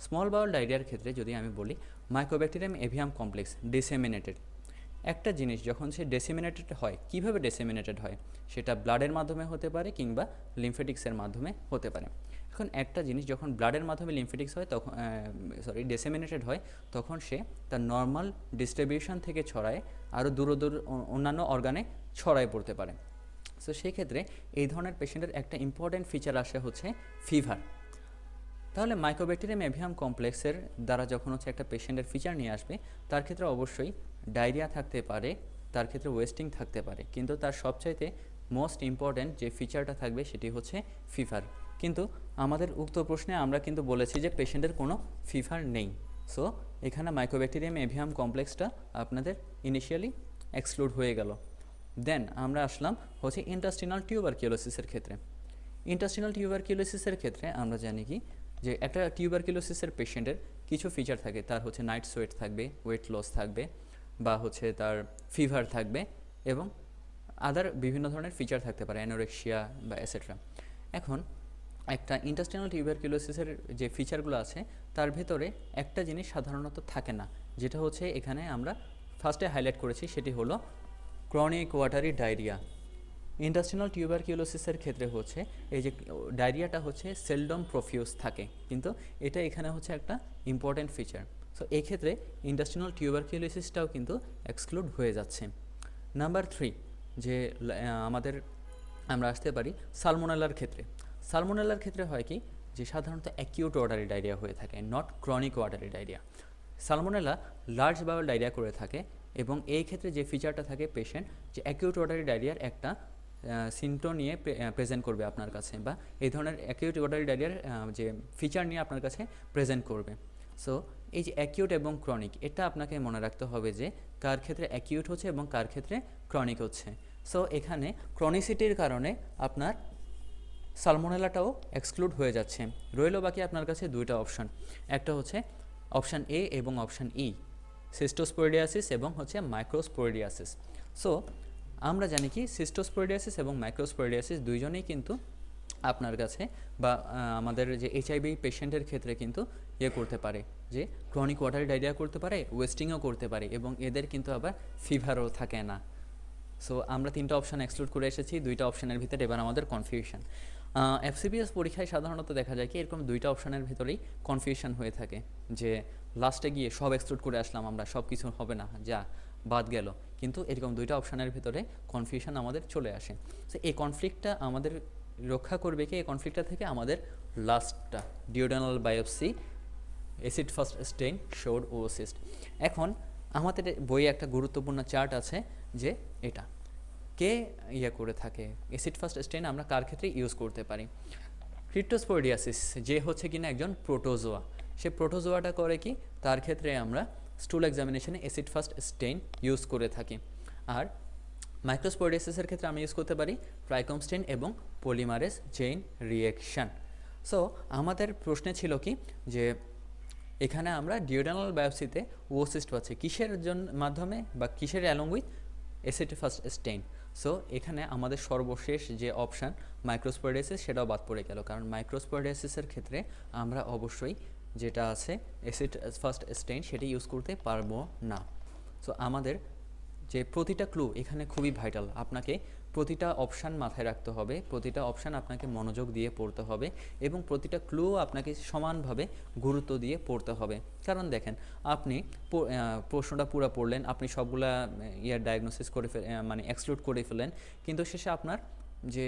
S1: স্মল বাউল ডায়রিয়ার ক্ষেত্রে যদি আমি বলি মাইক্রোব্যাকটেরিয়াম এভিয়াম কমপ্লেক্স ডিসেমিনেটেড, একটা জিনিস যখন সে ডেসিমিনেটেড হয়, কিভাবে ডেসিমিনেটেড হয়, সেটা ব্লাডের মাধ্যমে হতে পারে কিংবা লিমফেটিক্সের মাধ্যমে হতে পারে। এখন একটা জিনিস যখন ব্লাডের মাধ্যমে লিমফেটিক্স হয় তখন ডেসিমিনেটেড হয়, তখন সে তার নর্মাল ডিস্ট্রিবিউশন থেকে ছড়ায় আরও দূর অন্যান্য অর্গানে ছড়ায় পড়তে পারে। সো সেই ক্ষেত্রে এই ধরনের পেশেন্টের একটা ইম্পর্ট্যান্ট ফিচার আসে হচ্ছে ফিভার। তাহলে মাইক্রোব্যাকটেরিয়াম এভিয়াম কমপ্লেক্সের দ্বারা যখন হচ্ছে একটা পেশেন্টের ফিচার নিয়ে আসবে, তার ক্ষেত্রে অবশ্যই ডায়রিয়া থাকতে পারে, তার ক্ষেত্রে ওয়েস্টিং থাকতে পারে, কিন্তু তার সবচাইতে মোস্ট ইম্পর্ট্যান্ট যে ফিচারটা থাকবে সেটি হচ্ছে ফিভার। কিন্তু আমাদের উক্ত প্রশ্নে আমরা কিন্তু বলেছি যে পেশেন্টের কোনো ফিভার নেই। সো এখানে মাইক্রোব্যাকটেরিয়াম এভিয়াম কমপ্লেক্সটা আপনাদের ইনিশিয়ালি এক্সক্লুড হয়ে গেল। দেন আমরা আসলাম হচ্ছে ইন্টেস্টিনাল টিউবারকিউলোসিসের ক্ষেত্রে। ইন্টেস্টিনাল টিউবারকিউলোসিসের ক্ষেত্রে আমরা জানি কি যে একটা টিউবারকিউলোসিসের পেশেন্টের কিছু ফিচার থাকে, তার হচ্ছে নাইট সোয়েট থাকবে, ওয়েট লস থাকবে, বা হচ্ছে তার ফিভার থাকবে এবং আদার বিভিন্ন ধরনের ফিচার থাকতে পারে, অ্যানোরেক্সিয়া বা এসেট্রা। এখন একটা ইন্টেস্টিনাল টিউবারকিউলোসিসের যে ফিচারগুলো আছে তার ভেতরে একটা জিনিস সাধারণত থাকে না, যেটা হচ্ছে এখানে আমরা ফার্স্টে হাইলাইট করেছি, সেটি হলো ক্রনিক ওয়াটারি ডায়রিয়া। ইন্টেস্টিনাল টিউবারকিউলোসিসের ক্ষেত্রে হচ্ছে এই যে ডায়রিয়াটা হচ্ছে সেলডম প্রফিউস থাকে, কিন্তু এটা এখানে হচ্ছে একটা ইম্পর্ট্যান্ট ফিচার। সো এই ক্ষেত্রে ইন্টেস্টিনাল টিউবারকিউলোসিসটাও কিন্তু এক্সক্লুড হয়ে যাচ্ছে। নাম্বার 3, যে আমরা আসতে পারি সালমোনেলার ক্ষেত্রে। সালমোনেলার ক্ষেত্রে হয় কি যে সাধারণত অ্যাকিউট ওয়াটারি ডায়রিয়া হয়ে থাকে, not chronic watery diarrhoea. Salmonella large Baul diarrhoea করে থাকে এবং এই ক্ষেত্রে যে ফিচারটা থাকে পেশেন্ট যে অ্যাকিউট ওয়াটারি ডায়রিয়ার একটা সিমটম নিয়ে প্রেজেন্ট করবে আপনার কাছে, বা এই ধরনের অ্যাকিউট ওয়াটারি ডায়রিয়ার যে ফিচার নিয়ে আপনার কাছে প্রেজেন্ট করবে। সো এই যে অ্যাকিউট এবং ক্রনিক, এটা আপনাকে মনে রাখতে হবে যে কার ক্ষেত্রে অ্যাকিউট হচ্ছে এবং কার ক্ষেত্রে ক্রনিক হচ্ছে। সো এখানে ক্রনিসিটির কারণে আপনার সালমোনেলাটাও এক্সক্লুড হয়ে যাচ্ছে, রইল বাকি আপনার কাছে 2টা অপশান, একটা হচ্ছে অপশান এ এবং অপশান ই, সিস্টোস্পোরিডিয়াসিস এবং হচ্ছে মাইক্রোস্পোরিডিয়াসিস। সো আমরা জানি কি সিস্টোস্পোরিডিয়াসিস এবং মাইক্রোস্পোরিডিয়াসিস দুইজনেই কিন্তু আপনার কাছে বা আমাদের যে HIV পেশেন্টের ক্ষেত্রে কিন্তু করতে পারে, যে ক্রনিক ওয়াটারি ডায়রিয়া করতে পারে, ওয়েস্টিংও করতে পারে এবং এদের কিন্তু আবার ফিভারও থাকে না। সো আমরা 3টা অপশান এক্সক্লুড করে এসেছি, 2টা অপশানের ভিতরে এবার আমাদের কনফিউশন। এফসিপিএস পরীক্ষায় সাধারণত দেখা যায় কি এরকম 2টা অপশানের ভিতরেই কনফিউশন হয়ে থাকে, যে লাস্টে গিয়ে সব এক্সক্লুড করে আসলাম আমরা, সব কিছু হবে না, যা বাদ গেল, কিন্তু এরকম 2টা অপশানের ভিতরে কনফিউশন আমাদের চলে আসে। সো এই কনফ্লিক্টটা আমাদের রক্ষা করবে কি, এই কনফ্লিক্টটা থেকে আমাদের লাস্টটা duodenal biopsy acid fast stain showed oocyst. এখন আমাদের বইয়ে একটা গুরুত্বপূর্ণ চার্ট আছে, যে এটা কে করে থাকে, অ্যাসিড ফার্স্ট স্টেইন আমরা কার ক্ষেত্রে ইউজ করতে পারি। ক্রিপ্টোস্পোরিডিয়াসিস যে হচ্ছে কিনা একজন প্রোটোজোয়া, সে প্রোটোজোয়াটা করে কি, তার ক্ষেত্রে আমরা স্টুল এক্সামিনেশনে অ্যাসিড ফার্স্ট স্টেইন ইউজ করে থাকি। আর মাইক্রোস্পোরিডিয়াসিসের ক্ষেত্রে আমি ইউজ করতে পারি ট্রাইকোমস্টেইন এবং পলিমারেজ চেইন রিঅ্যাকশন। সো আমাদের প্রশ্নে ছিল কি, যে এখানে আমরা ডিওডানাল বায়োপসিতে ওসিস্ট পাচ্ছি কিসের মাধ্যমে বা কিসের along with acid fast stain. So এখানে আমাদের সর্বশেষ যে অপশান মাইক্রোস্পোরিডিয়াসিস সেটাও বাদ পড়ে গেল, কারণ মাইক্রোস্পোরিডিয়াসিসের ক্ষেত্রে আমরা অবশ্যই যেটা আছে অ্যাসিড ফার্স্ট স্টেইন সেটি ইউজ করতে পারবো না। সো আমাদের যে প্রতিটা ক্লু এখানে খুবই ভাইটাল, আপনাকে প্রতিটা অপশান মাথায় রাখতে হবে, প্রতিটা অপশান আপনাকে মনোযোগ দিয়ে পড়তে হবে এবং প্রতিটা ক্লু আপনাকে সমানভাবে গুরুত্ব দিয়ে পড়তে হবে। কারণ দেখেন, আপনি প্রশ্নটা পুরো পড়লেন, আপনি সবগুলা ডায়াগনোসিস করে মানে এক্সক্লুড করে ফেলেন, কিন্তু শেষে আপনার যে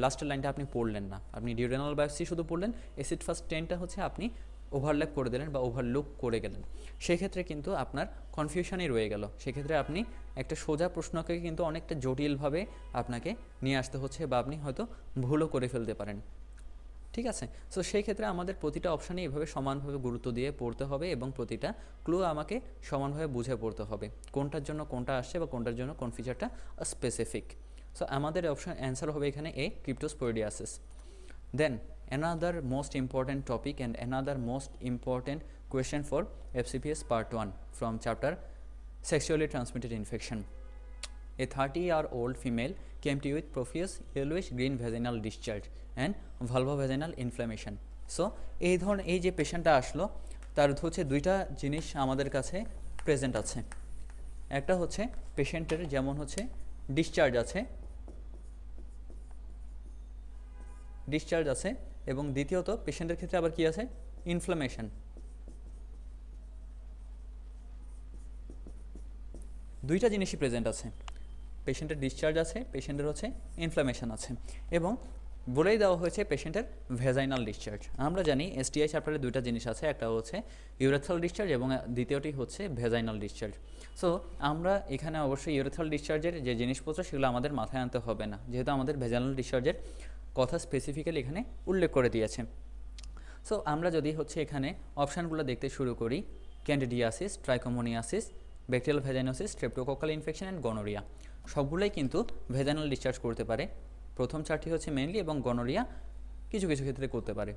S1: লাস্টের লাইনটা আপনি পড়লেন না, আপনি ডিওডানাল বায়োপসি শুধু পড়লেন, অ্যাসিড ফার্স্ট স্টেইনটা হচ্ছে আপনি ওভারল্যাপ করে দিলেন বা ওভারলুক করে গেলেন, সেক্ষেত্রে কিন্তু আপনার কনফিউশনই রয়ে গেল। সেক্ষেত্রে আপনি একটা সোজা প্রশ্নকে কিন্তু অনেকটা জটিলভাবে আপনাকে নিয়ে আসতে হচ্ছে, বা আপনি হয়তো ভুলও করে ফেলতে পারেন। ঠিক আছে, সো সেই ক্ষেত্রে আমাদের প্রতিটা অপশানে এভাবে সমানভাবে গুরুত্ব দিয়ে পড়তে হবে এবং প্রতিটা ক্লু আমাকে সমানভাবে বুঝে পড়তে হবে, কোনটার জন্য কোনটা আসছে বা কোনটার জন্য কোন ফিচারটা স্পেসিফিক। সো আমাদের অপশান অ্যান্সার হবে এখানে এ, ক্রিপ্টোস্পোরিডিয়াসিস। Then another most important topic and another most important question for FCPS part 1 from chapter sexually transmitted infection. A 30-year-old female came to you with profuse yellowish green vaginal discharge and vulvovaginal inflammation. So এই যে পেশেন্টটা আসলো, তার হচ্ছে 2টা জিনিস আমাদের কাছে present আছে। একটা হচ্ছে পেশেন্টের যেমন হচ্ছে ডিসচার্জ আছে এবং দ্বিতীয়ত পেশেন্টের ক্ষেত্রে আবার কি আছে, ইনফ্লামেশন। দুইটা জিনিসই প্রেজেন্ট আছে, পেশেন্টের ডিসচার্জ আছে, পেশেন্টের হচ্ছে ইনফ্লামেশন আছে, এবং বলেই দেওয়া হয়েছে পেশেন্টের ভেজাইনাল ডিসচার্জ। আমরা জানি এসটিআই চ্যাপ্টারে 2টা জিনিস আছে, একটা হচ্ছে ইউরেথ্রাল ডিসচার্জ এবং দ্বিতীয়টি হচ্ছে ভেজাইনাল ডিসচার্জ। সো আমরা এখানে অবশ্যই ইউরেথ্রাল ডিসচার্জের যে জিনিসপত্র সেগুলো আমাদের মাথায় আনতে হবে না, যেহেতু আমাদের ভেজাইনাল ডিসচার্জের কথা স্পেসিফিক্যালি এখানে উল্লেখ করে দিয়েছে। সো আমরা যদি হচ্ছে এখানে অপশানগুলো দেখতে শুরু করি, candidiasis, trichomoniasis, bacterial vaginosis, streptococcal infection and gonorrhoea, সবগুলোই কিন্তু ভেজাইনাল ডিসচার্জ করতে পারে। প্রথম 4টি হচ্ছে মেইনলি, এবং গনোরিয়া কিছু কিছু ক্ষেত্রে করতে পারে।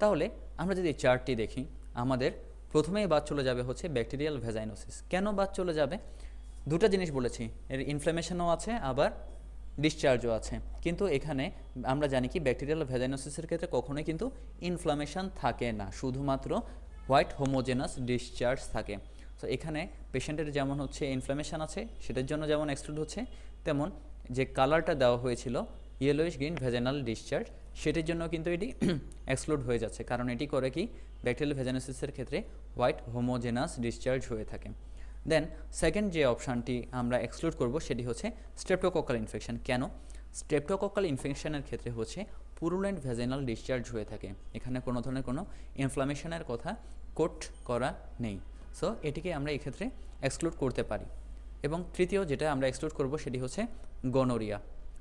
S1: তাহলে আমরা যদি চার্টটি দেখি, আমাদের প্রথমেই বাদ চলে যাবে হচ্ছে ব্যাকটেরিয়াল ভেজাইনোসিস। কেন বাদ চলে যাবে? 2টা জিনিস বলেছি, এর ইনফ্লামেশনও আছে আবার ডিসচার্জও আছে, কিন্তু এখানে আমরা জানি কি ব্যাকটেরিয়াল ভেজাইনোসিসের ক্ষেত্রে কখনোই কিন্তু ইনফ্লামেশন থাকে না, শুধুমাত্র হোয়াইট হোমোজেনাস ডিসচার্জ থাকে। সো এখানে পেশেন্টের যেমন হচ্ছে ইনফ্লামেশন আছে, সেটার জন্য যেমন এক্সক্লুড হচ্ছে, তেমন যে কালারটা দেওয়া হয়েছিল ইয়েলোইশ গ্রিন ভেজাইনাল ডিসচার্জ, সেটির জন্য কিন্তু এটি এক্সক্লুড হয়ে যাচ্ছে, কারণ এটি করে কি ব্যাকটেরিয়াল ভেজাইনোসিসের ক্ষেত্রে হোয়াইট হোমোজেনাস ডিসচার্জ হয়ে থাকে। দেন সেকেন্ড যে অপশানটি আমরা এক্সক্লুড করব সেটি হচ্ছে স্ট্রেপ্টোকক্কাল ইনফেকশন। কেন? স্ট্রেপ্টোকক্কাল ইনফেকশনের ক্ষেত্রে হচ্ছে পুরুলেন্ট ভেজাইনাল ডিসচার্জ হয়ে থাকে, এখানে কোনো ধরনের কোনো ইনফ্লামেশনের কথা কোট করা নেই। সো এটিকে আমরা এক্ষেত্রে এক্সক্লুড করতে পারি। এবং তৃতীয় যেটা আমরা এক্সক্লুড করব সেটি হচ্ছে গনোরিয়া।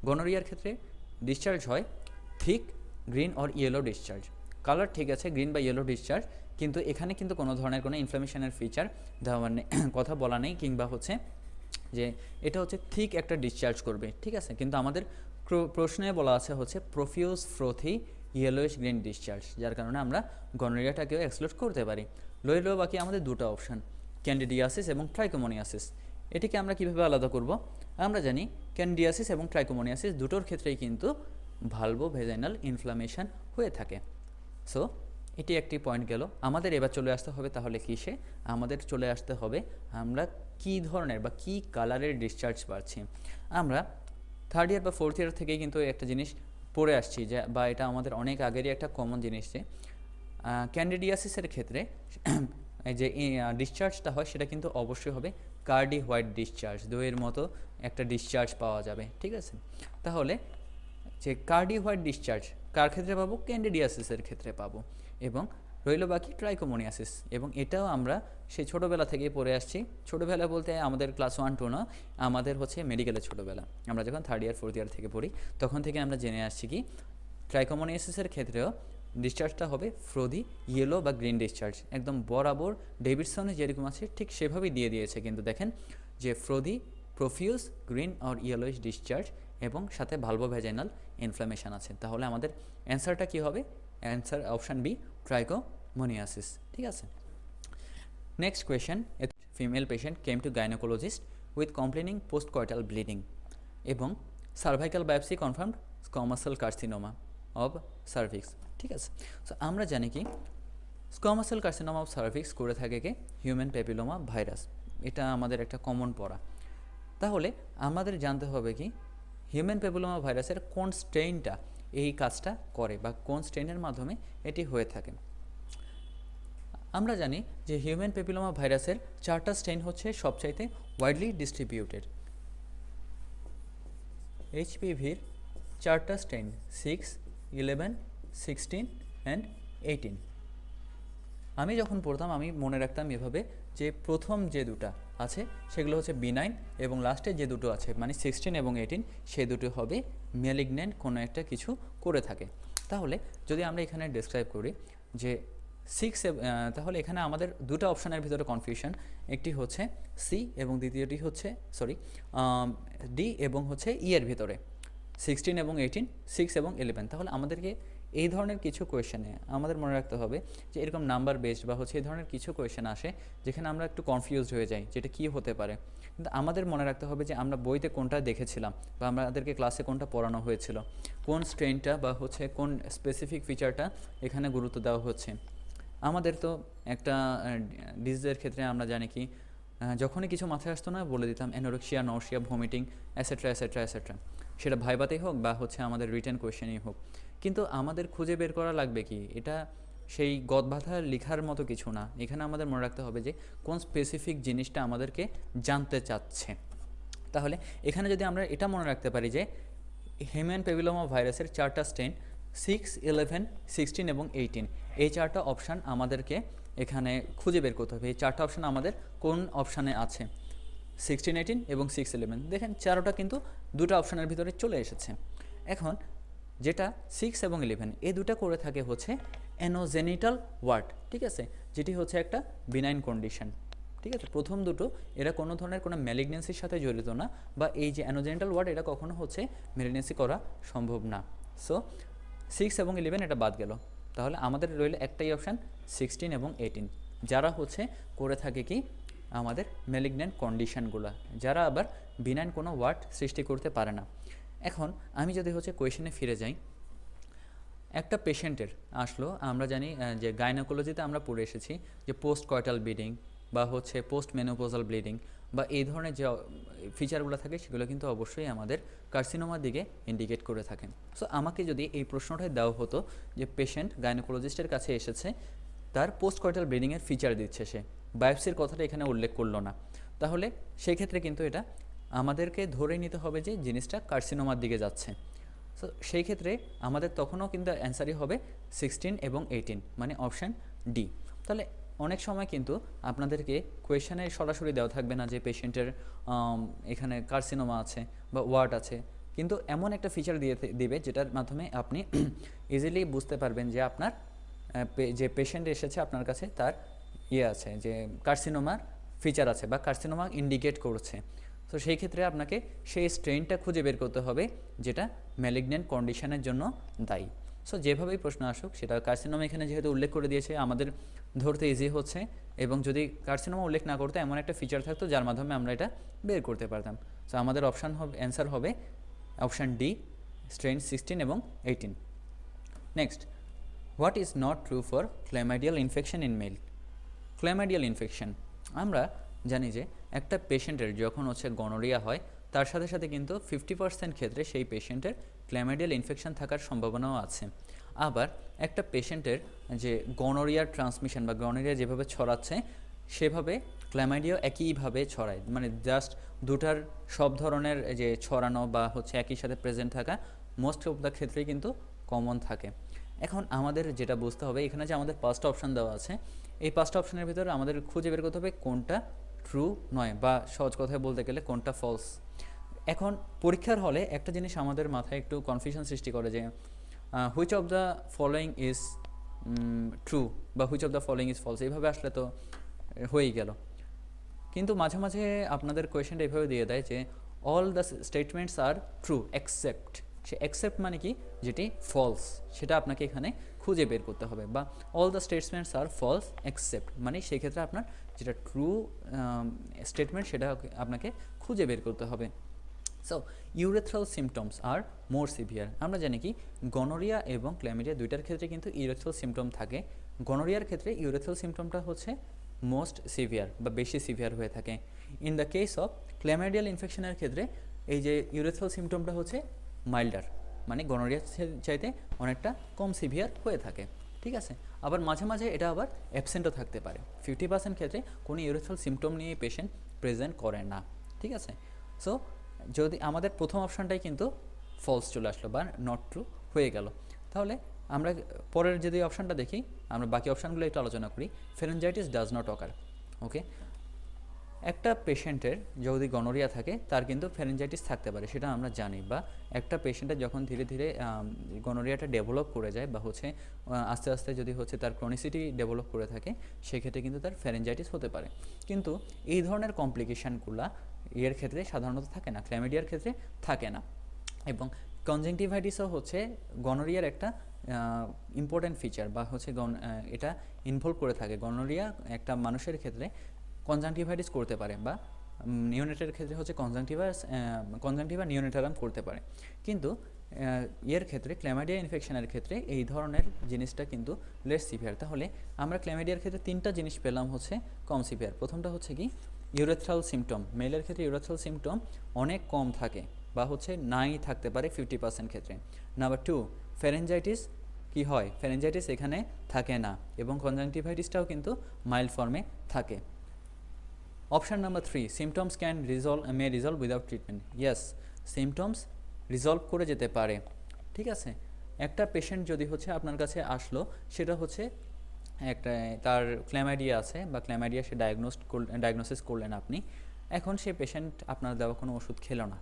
S1: গনোরিয়ার ক্ষেত্রে ডিসচার্জ হয় thick green or yellow discharge, colour ঠিক আছে গ্রিন বা ইয়েলো ডিসচার্জ, কিন্তু এখানে কিন্তু কোনো ধরনের কোনো ইনফ্লামেশনের ফিচার দেওয়া নেই, কথা বলা নেই, কিংবা হচ্ছে যে এটা হচ্ছে থিক একটা ডিসচার্জ করবে, ঠিক আছে। কিন্তু আমাদের প্রশ্নে বলা আছে হচ্ছে প্রফিউজ ফ্রোথি ইয়েলোইশ গ্রিন ডিসচার্জ, যার কারণে আমরা গনোরিয়াটাকেও এক্সক্লুড করতে পারি। রইল বাকি আমাদের 2টা অপশান, ক্যান্ডিডিয়াসিস এবং ট্রাইকোমোনিয়াসিস। এটিকে আমরা কীভাবে আলাদা করব? আমরা জানি ক্যান্ডিডিয়াসিস এবং ট্রাইকোমোনিয়াসিস দুটোর ক্ষেত্রেই কিন্তু ভালভোভেজাইনাল ইনফ্লামেশন হয়ে থাকে। সো এটি একটি পয়েন্ট গেল। আমাদের এবার চলে আসতে হবে তাহলে কিসে? আমাদের চলে আসতে হবে আমরা কী ধরনের বা কী কালারের ডিসচার্জ পাচ্ছি। আমরা থার্ড ইয়ার বা ফোর্থ ইয়ার থেকেই কিন্তু একটা জিনিস পড়ে আসছি, যে বা এটা আমাদের অনেক আগেরই একটা কমন জিনিস, যে ক্যান্ডিডিয়াসিসের ক্ষেত্রে যে ডিসচার্জটা হয় সেটা কিন্তু অবশ্যই হবে কার্ডি হোয়াইট ডিসচার্জ, দইয়ের মতো একটা ডিসচার্জ পাওয়া যাবে, ঠিক আছে। তাহলে যে কার্ডি হোয়াইট ডিসচার্জ কার ক্ষেত্রে পাবো? ক্যান্ডিডিয়াসিসের ক্ষেত্রে পাবো। এবং রইল বাকি ট্রাইকোমোনিয়াসিস, এবং এটাও আমরা সেই ছোটোবেলা থেকেই পড়ে আসছি। ছোটোবেলা বলতে আমাদের ক্লাস 1-2 না, আমাদের হচ্ছে মেডিকেলের ছোটোবেলা, আমরা যখন থার্ড ইয়ার ফোর্থ ইয়ার থেকে পড়ি তখন থেকে আমরা জেনে আসছি কি ট্রাইকোমোনিয়াসিসের ক্ষেত্রেও ডিসচার্জটা হবে ফ্রোদি ইয়েলো বা গ্রিন ডিসচার্জ, একদম বরাবর ডেভিডসনে যেরকম আছে ঠিক সেভাবেই দিয়ে দিয়েছে। কিন্তু দেখেন যে frothy profuse green or yellowish discharge এবং সাথে ভালভোভ্যাজাইনাল ইনফ্লামেশন আছে। তাহলে আমাদের অ্যান্সারটা কী হবে? অ্যান্সার অপশান বি, ট্রাইকোমোনিয়াসিস, ঠিক আছে। Next question, a female patient came to gynaecologist with complaining postcoital bleeding এবং cervical biopsy confirmed squamous cell carcinoma of cervix, ঠিক আছে। সো আমরা জানি কি squamous cell carcinoma of cervix করে থাকে কি হিউম্যান প্যাপিলোমা ভাইরাস, এটা আমাদের একটা কমন পড়া। তাহলে আমাদের জানতে হবে কি হিউম্যান প্যাপিলোমা ভাইরাসের কোন স্ট্রেইনটা এই কাজটা করে বা কোন স্ট্রেইনের মাধ্যমে এটি হয়ে থাকে। আমরা জানি যে হিউম্যান প্যাপিলোমা ভাইরাসের 4টা স্ট্রেইন হচ্ছে সবচাইতে ওয়াইডলি ডিস্ট্রিবিউটেড। এইচপিভির 4টা স্ট্রেইন 6, 11, 16 অ্যান্ড 18। আমি যখন পড়তাম আমি মনে রাখতাম এভাবে যে প্রথম যে দুটো আছে সেগুলো হচ্ছে B9 এবং লাস্টে যে দুটো আছে মানে 16 এবং 18 সেই দুটো হবে ম্যালিগন্যান্ট কোনো একটা কিছু করে থাকে। তাহলে যদি আমরা এখানে ডেসক্রাইব করি যে 6, তাহলে এখানে আমাদের দুটো অপশানের ভিতরে কনফিউশন, একটি হচ্ছে সি এবং দ্বিতীয়টি হচ্ছে ডি এবং হচ্ছে ই এর ভিতরে 16 এবং 18, 6 এবং 11। তাহলে আমাদেরকে এই ধরনের কিছু কোয়েশ্চেনে আমাদের মনে রাখতে হবে যে এরকম নাম্বার বেসড বা হচ্ছে এই ধরনের কিছু কোয়েশ্চেন আসে যেখানে আমরা একটু কনফিউজড হয়ে যাই যেটা কী হতে পারে। কিন্তু আমাদের মনে রাখতে হবে যে আমরা বইতে কোনটা দেখেছিলাম বা আমাদেরকে ক্লাসে কোনটা পড়ানো হয়েছিল, কোন স্ট্রেনটা বা হচ্ছে কোন স্পেসিফিক ফিচারটা এখানে গুরুত্ব দেওয়া হচ্ছে। আমাদের তো একটা ডিজিজের ক্ষেত্রে আমরা জানি কি যখনই কিছু মাথায় আসতো না বলে দিতাম অ্যানোরেক্সিয়া, নরসিয়া, ভমিটিং অ্যাসেট্রা অ্যাসেট্রা অ্যাসেট্রা, সেটা ভাইবাতেই হোক বা হচ্ছে আমাদের রিটেন কোয়েশ্চেনই হোক। কিন্তু আমাদের খুঁজে বের করা লাগবে কি এটা সেই গদবাঁধা লেখার মতো কিছু না, এখানে আমাদের মনে রাখতে হবে যে কোন স্পেসিফিক জিনিসটা আমাদেরকে জানতে চাচ্ছে। তাহলে এখানে যদি আমরা এটা মনে রাখতে পারি যে হিউম্যান প্যাপিলোমা ভাইরাসের 4টা স্ট্রেন 6, 11, 16 এবং 18, এই 4টা অপশান আমাদেরকে এখানে খুঁজে বের করতে হবে। এই 4টা অপশান আমাদের কোন অপশানে আছে 16, 18 এবং 6, 11। দেখেন 4টা কিন্তু দুটো অপশানের ভিতরে চলে এসেছে। এখন যেটা 6 এবং 11 এই দুটো করে থাকে হচ্ছে অ্যানোজেনিটাল ওয়ার্ড, ঠিক আছে, যেটি হচ্ছে একটা বিনাইন কন্ডিশন, ঠিক আছে। প্রথম দুটো এরা কোনো ধরনের কোনো ম্যালিগনেন্সির সাথে জড়িত না, বা এই যে অ্যানোজেনিটাল ওয়ার্ড এটা কখনো হচ্ছে ম্যালিগনেন্সি করা সম্ভব না। সো 6 এবং 11 এটা বাদ গেল। তাহলে আমাদের রইল একটাই অপশান 16 এবং 18, যারা হচ্ছে করে থাকে কি আমাদের ম্যালিগন্যান্ট কন্ডিশনগুলো, যারা আবার বিনাইন কোনো ওয়ার্ড সৃষ্টি করতে পারে না। এখন আমি যদি হচ্ছে কোয়েশনে ফিরে যাই, একটা পেশেন্টের আসলো, আমরা জানি যে গাইনোকোলজিতে আমরা পড়ে এসেছি যে পোস্ট কয়টাল ব্লিডিং বা হচ্ছে পোস্ট মেনোপোজাল ব্লিডিং বা এই ধরনের যে ফিচারগুলো থাকে সেগুলো কিন্তু অবশ্যই আমাদের কার্সিনোমার দিকে ইন্ডিকেট করে থাকেন। সো আমাকে যদি এই প্রশ্নটাই দেওয়া হতো যে পেশেন্ট গাইনোকোলজিস্টের কাছে এসেছে, তার পোস্ট কয়টাল ব্লিডিংয়ের ফিচার দিচ্ছে, সে বায়োপসির কথাটা এখানে উল্লেখ করলো না, তাহলে সেই ক্ষেত্রে কিন্তু এটা আমাদেরকে ধরে নিতে হবে যে জিনিসটা কার্সিনোমার দিকে যাচ্ছে। সো সেই ক্ষেত্রে আমাদের তখনও কিন্তু অ্যান্সারই হবে 16 এবং 18 মানে অপশান ডি। তাহলে অনেক সময় কিন্তু আপনাদেরকে কোয়েশনে সরাসরি দেওয়া থাকবে না যে পেশেন্টের এখানে কার্সিনোমা আছে বা ওয়ার্ড আছে, কিন্তু এমন একটা ফিচার দিবে যেটার মাধ্যমে আপনি ইজিলি বুঝতে পারবেন যে আপনার যে পেশেন্ট এসেছে আপনার কাছে তার আছে যে কার্সিনোমার ফিচার আছে বা কার্সিনোমা ইন্ডিকেট করছে। তো সেই ক্ষেত্রে আপনাকে সেই স্ট্রেনটা খুঁজে বের করতে হবে যেটা ম্যালিগন্যান্ট কন্ডিশনের জন্য দায়ী। সো যেভাবেই প্রশ্ন আসুক, সেটা কার্সিনোমা এখানে যেহেতু উল্লেখ করে দিয়েছে আমাদের ধরতে ইজি হচ্ছে, এবং যদি কার্সিনোমা উল্লেখ না করতে এমন একটা ফিচার থাকতো যার মাধ্যমে আমরা এটা বের করতে পারতাম। সো আমাদের অপশান হবে অ্যান্সার হবে অপশান ডি, স্ট্রেন 16 এবং 18। Next, what is not true for chlamydial infection in male? Chlamydial infection আমরা জানি যে একটা পেশেন্টের যখন হচ্ছে গনোরিয়া হয় তার সাথে সাথে কিন্তু 50% ক্ষেত্রে সেই পেশেন্টের ক্ল্যামাইডিয়াল ইনফেকশন থাকার সম্ভাবনাও আছে। আবার একটা পেশেন্টের যে গনোরিয়ার ট্রান্সমিশন বা গনোরিয়া যেভাবে ছড়াচ্ছে সেভাবে ক্ল্যামাইডিয়া একইভাবে ছড়ায়, মানে জাস্ট দুটার সব ধরনের যে ছড়ানো বা হচ্ছে একই সাথে প্রেজেন্ট থাকা মোস্ট অফ দ্য ক্ষেত্রেই কিন্তু কমন থাকে। এখন আমাদের যেটা বুঝতে হবে, এখানে যে আমাদের 5টা অপশান দেওয়া আছে, এই 5টা অপশানের ভিতরে আমাদের খুঁজে বের করতে হবে কোনটা ট্রু নয়, বা সহজ কথায় বলতে গেলে কোনটা ফলস। এখন পরীক্ষার হলে একটা জিনিস আমাদের মাথায় একটু কনফিউশন সৃষ্টি করে যে which of the following is true বা which of the following is false, এইভাবে আসলে তো হয়েই গেল। কিন্তু মাঝে মাঝে আপনাদের কোয়েশ্চেনটা এভাবে দিয়ে দেয় যে all the statements R true except, say except মানে কি, যেটি ফলস সেটা আপনাকে এখানে খুঁজে বের করতে হবে, বা all the statements are false except মানে সেই ক্ষেত্রে আপনার যেটা ট্রু স্টেটমেন্ট সেটা আপনাকে খুঁজে বের করতে হবে। সো ইউরেথ্রাল সিমটমস আর মোর সিভিয়ার, আমরা জানি কি গনোরিয়া এবং ক্ল্যামিডিয়া দুইটার ক্ষেত্রে কিন্তু ইউরেথ্রাল সিমটম থাকে। গনোরিয়ার ক্ষেত্রে ইউরেথ্রাল সিমটমটা হচ্ছে মোস্ট সিভিয়ার বা বেশি সিভিয়ার হয়ে থাকে। ইন দ্য কেস অফ ক্ল্যামাইডিয়াল ইনফেকশনের ক্ষেত্রে এই যে ইউরেথ্রাল সিমটমটা হচ্ছে মাইল্ডার, মানে গনোরিয়ার চাইতে অনেকটা কম সিভিয়ার হয়ে থাকে। ঠিক আছে, আবার মাঝে মাঝে এটা আবার অ্যাবসেন্টও থাকতে পারে। 50% ক্ষেত্রে কোনো ইউরেথ্রাল সিমটম নিয়ে পেশেন্ট প্রেজেন্ট করে না। ঠিক আছে, সো যদি আমাদের প্রথম অপশানটাই কিন্তু ফলস চলে আসলো বা নট ট্রু হয়ে গেল, তাহলে আমরা পরের যদি অপশানটা দেখি, আমরা বাকি অপশানগুলো একটু আলোচনা করি। ফেরেঞ্জাইটিস ডাজ নট অকার। ওকে, একটা পেশেন্টের যদি গনোরিয়া থাকে তার কিন্তু ফেরেঞ্জাইটিস থাকতে পারে, সেটা আমরা জানি। বা একটা পেশেন্টের যখন ধীরে ধীরে গনোরিয়াটা ডেভেলপ করে যায় বা হচ্ছে আস্তে আস্তে যদি হচ্ছে তার ক্রনিসিটি ডেভেলপ করে থাকে, সেক্ষেত্রে কিন্তু তার ফেরেঞ্জাইটিস হতে পারে। কিন্তু এই ধরনের কমপ্লিকেশানগুলো এর ক্ষেত্রে সাধারণত থাকে না, ক্ল্যামিডিয়ার ক্ষেত্রে থাকে না। এবং কনজাংটিভাইটিসও হচ্ছে গনোরিয়ার একটা ইম্পর্ট্যান্ট ফিচার, বা হচ্ছে এটা ইনভলভ করে থাকে। গনোরিয়া একটা মানুষের ক্ষেত্রে কনজাংটিভাইটিস করতে পারে, বা নিওনেটের ক্ষেত্রে হচ্ছে কনজাংটিভা নিওনেটারাম করতে পারে। কিন্তু এর ক্ষেত্রে ক্ল্যামাইডিয়া ইনফেকশনের ক্ষেত্রে এই ধরনের জিনিসটা কিন্তু লেস সিভিয়ার। তাহলে আমরা ক্ল্যামাইডিয়ার ক্ষেত্রে 3টা জিনিস পেলাম হচ্ছে কম সিভিয়ার। প্রথমটা হচ্ছে কি ইউরেথ্রাল সিমটম, মেলের ক্ষেত্রে ইউরেথ্রাল সিমটম অনেক কম থাকে বা হচ্ছে নাই থাকতে পারে 50% ক্ষেত্রে। নাম্বার 2, ফেরেঞ্জাইটিস কি হয়, ফেরেঞ্জাইটিস এখানে থাকে না, এবং কনজাংটিভাইটিসটাও কিন্তু মাইল্ড ফর্মে থাকে। Option number 3, symptoms may resolve without treatment. Yes, symptoms resolve করে যেতে পারে। ঠিক আছে, একটা পেশেন্ট যদি হচ্ছে আপনার কাছে আসলো, সেটা হচ্ছে একটা তার ক্ল্যামাইডিয়া আছে বা ক্ল্যামাইডিয়া সে ডায়াগনোসিস করলেন আপনি। এখন সে পেশেন্ট আপনার দেওয়া কোনো ওষুধ খেলো না,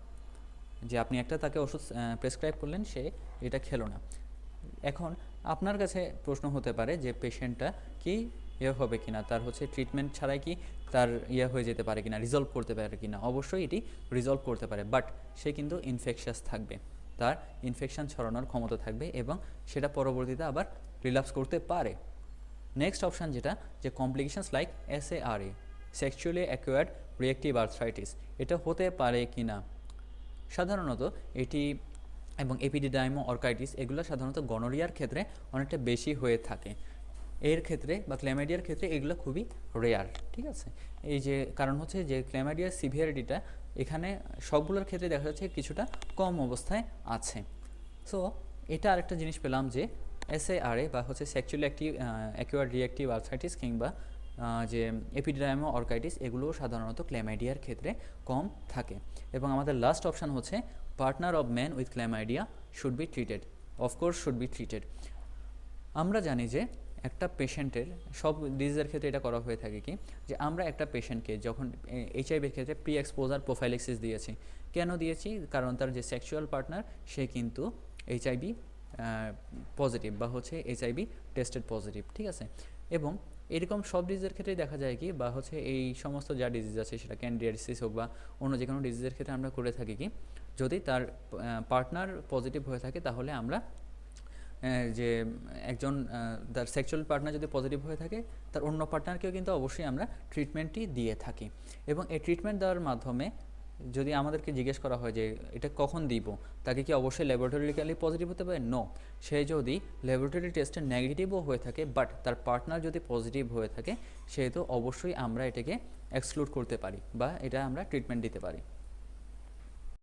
S1: যে আপনি একটা তাকে ওষুধ প্রেসক্রাইব করলেন, সে এটা খেলো না। এখন আপনার কাছে প্রশ্ন হতে পারে যে পেশেন্টটা কি হবে কিনা, তার হচ্ছে ট্রিটমেন্ট ছাড়াই কি তার হয়ে যেতে পারে কিনা, রিজলভ করতে পারে কিনা। অবশ্যই এটি রিজলভ করতে পারে, বাট সে কিন্তু ইনফেকশাস থাকবে, তার ইনফেকশান ছড়ানোর ক্ষমতা থাকবে এবং সেটা পরবর্তীতে আবার রিল্যাপস করতে পারে। নেক্সট অপশান যেটা, যে complications like SARA, sexually acquired reactive arthritis, এটা হতে পারে কি না। সাধারণত এটি এবং এপিডিডাইমো অর্কাইটিস এগুলো সাধারণত গনোরিয়ার ক্ষেত্রে অনেকটা বেশি হয়ে থাকে। এর ক্ষেত্রে বা ক্ল্যামাইডিয়ার ক্ষেত্রে এগুলো খুবই রেয়ার। ঠিক আছে, এই যে কারণ হচ্ছে যে ক্ল্যামাইডিয়ার সিভিয়ারিটিটা এখানে সবগুলোর ক্ষেত্রে দেখা যাচ্ছে কিছুটা কম অবস্থায় আছে। সো এটা আরেকটা জিনিস পেলাম যে SARA বা হচ্ছে সেক্সুয়ালি অ্যাকোয়ার্ড রিঅ্যাক্টিভ আর্থ্রাইটিস কিংবা যে এপিডিডাইমো অর্কাইটিস এগুলোও সাধারণত ক্ল্যামাইডিয়ার ক্ষেত্রে কম থাকে। এবং আমাদের লাস্ট অপশান হচ্ছে partner of man with chlamydia should be treated, of course should be treated. আমরা জানি যে একটা পেশেন্টের সব ডিজিজের ক্ষেত্রে এটা করা হয়ে থাকে কি, যে আমরা একটা পেশেন্টকে যখন HIV-র ক্ষেত্রে প্রি এক্সপোজার প্রোফাইলেক্সিস দিয়েছি। কেন দিয়েছি, কারণ তার যে সেক্সুয়াল পার্টনার সে কিন্তু HIV পজিটিভ বা হচ্ছে HIV টেস্টেড পজিটিভ। ঠিক আছে, এবং এরকম সব ডিজিজের ক্ষেত্রেই দেখা যায় কি, বা হচ্ছে এই সমস্ত যা ডিজিজ আছে সেটা ক্যান্ডিডিয়াসিস হোক বা অন্য যে কোনো ডিজিজের ক্ষেত্রে আমরা করে থাকি কি, যদি তার পার্টনার পজিটিভ হয়ে থাকে তাহলে আমরা যে একজন তার সেক্সুয়াল পার্টনার যদি পজিটিভ হয়ে থাকে তার অন্য পার্টনারকেও কিন্তু অবশ্যই আমরা ট্রিটমেন্টটি দিয়ে থাকি। এবং এই ট্রিটমেন্ট দেওয়ার মাধ্যমে যদি আমাদেরকে জিজ্ঞেস করা হয় যে এটা কখন দিব, তাকে কি অবশ্যই ল্যাবরেটরিক্যালি পজিটিভ হতে পারে? নো। সে যদি ল্যাবরেটরি টেস্টে নেগেটিভও হয়ে থাকে বাট তার পার্টনার যদি পজিটিভ হয়ে থাকে, সেহেতু অবশ্যই আমরা এটাকে এক্সক্লুড করতে পারি বা এটা আমরা ট্রিটমেন্ট দিতে পারি।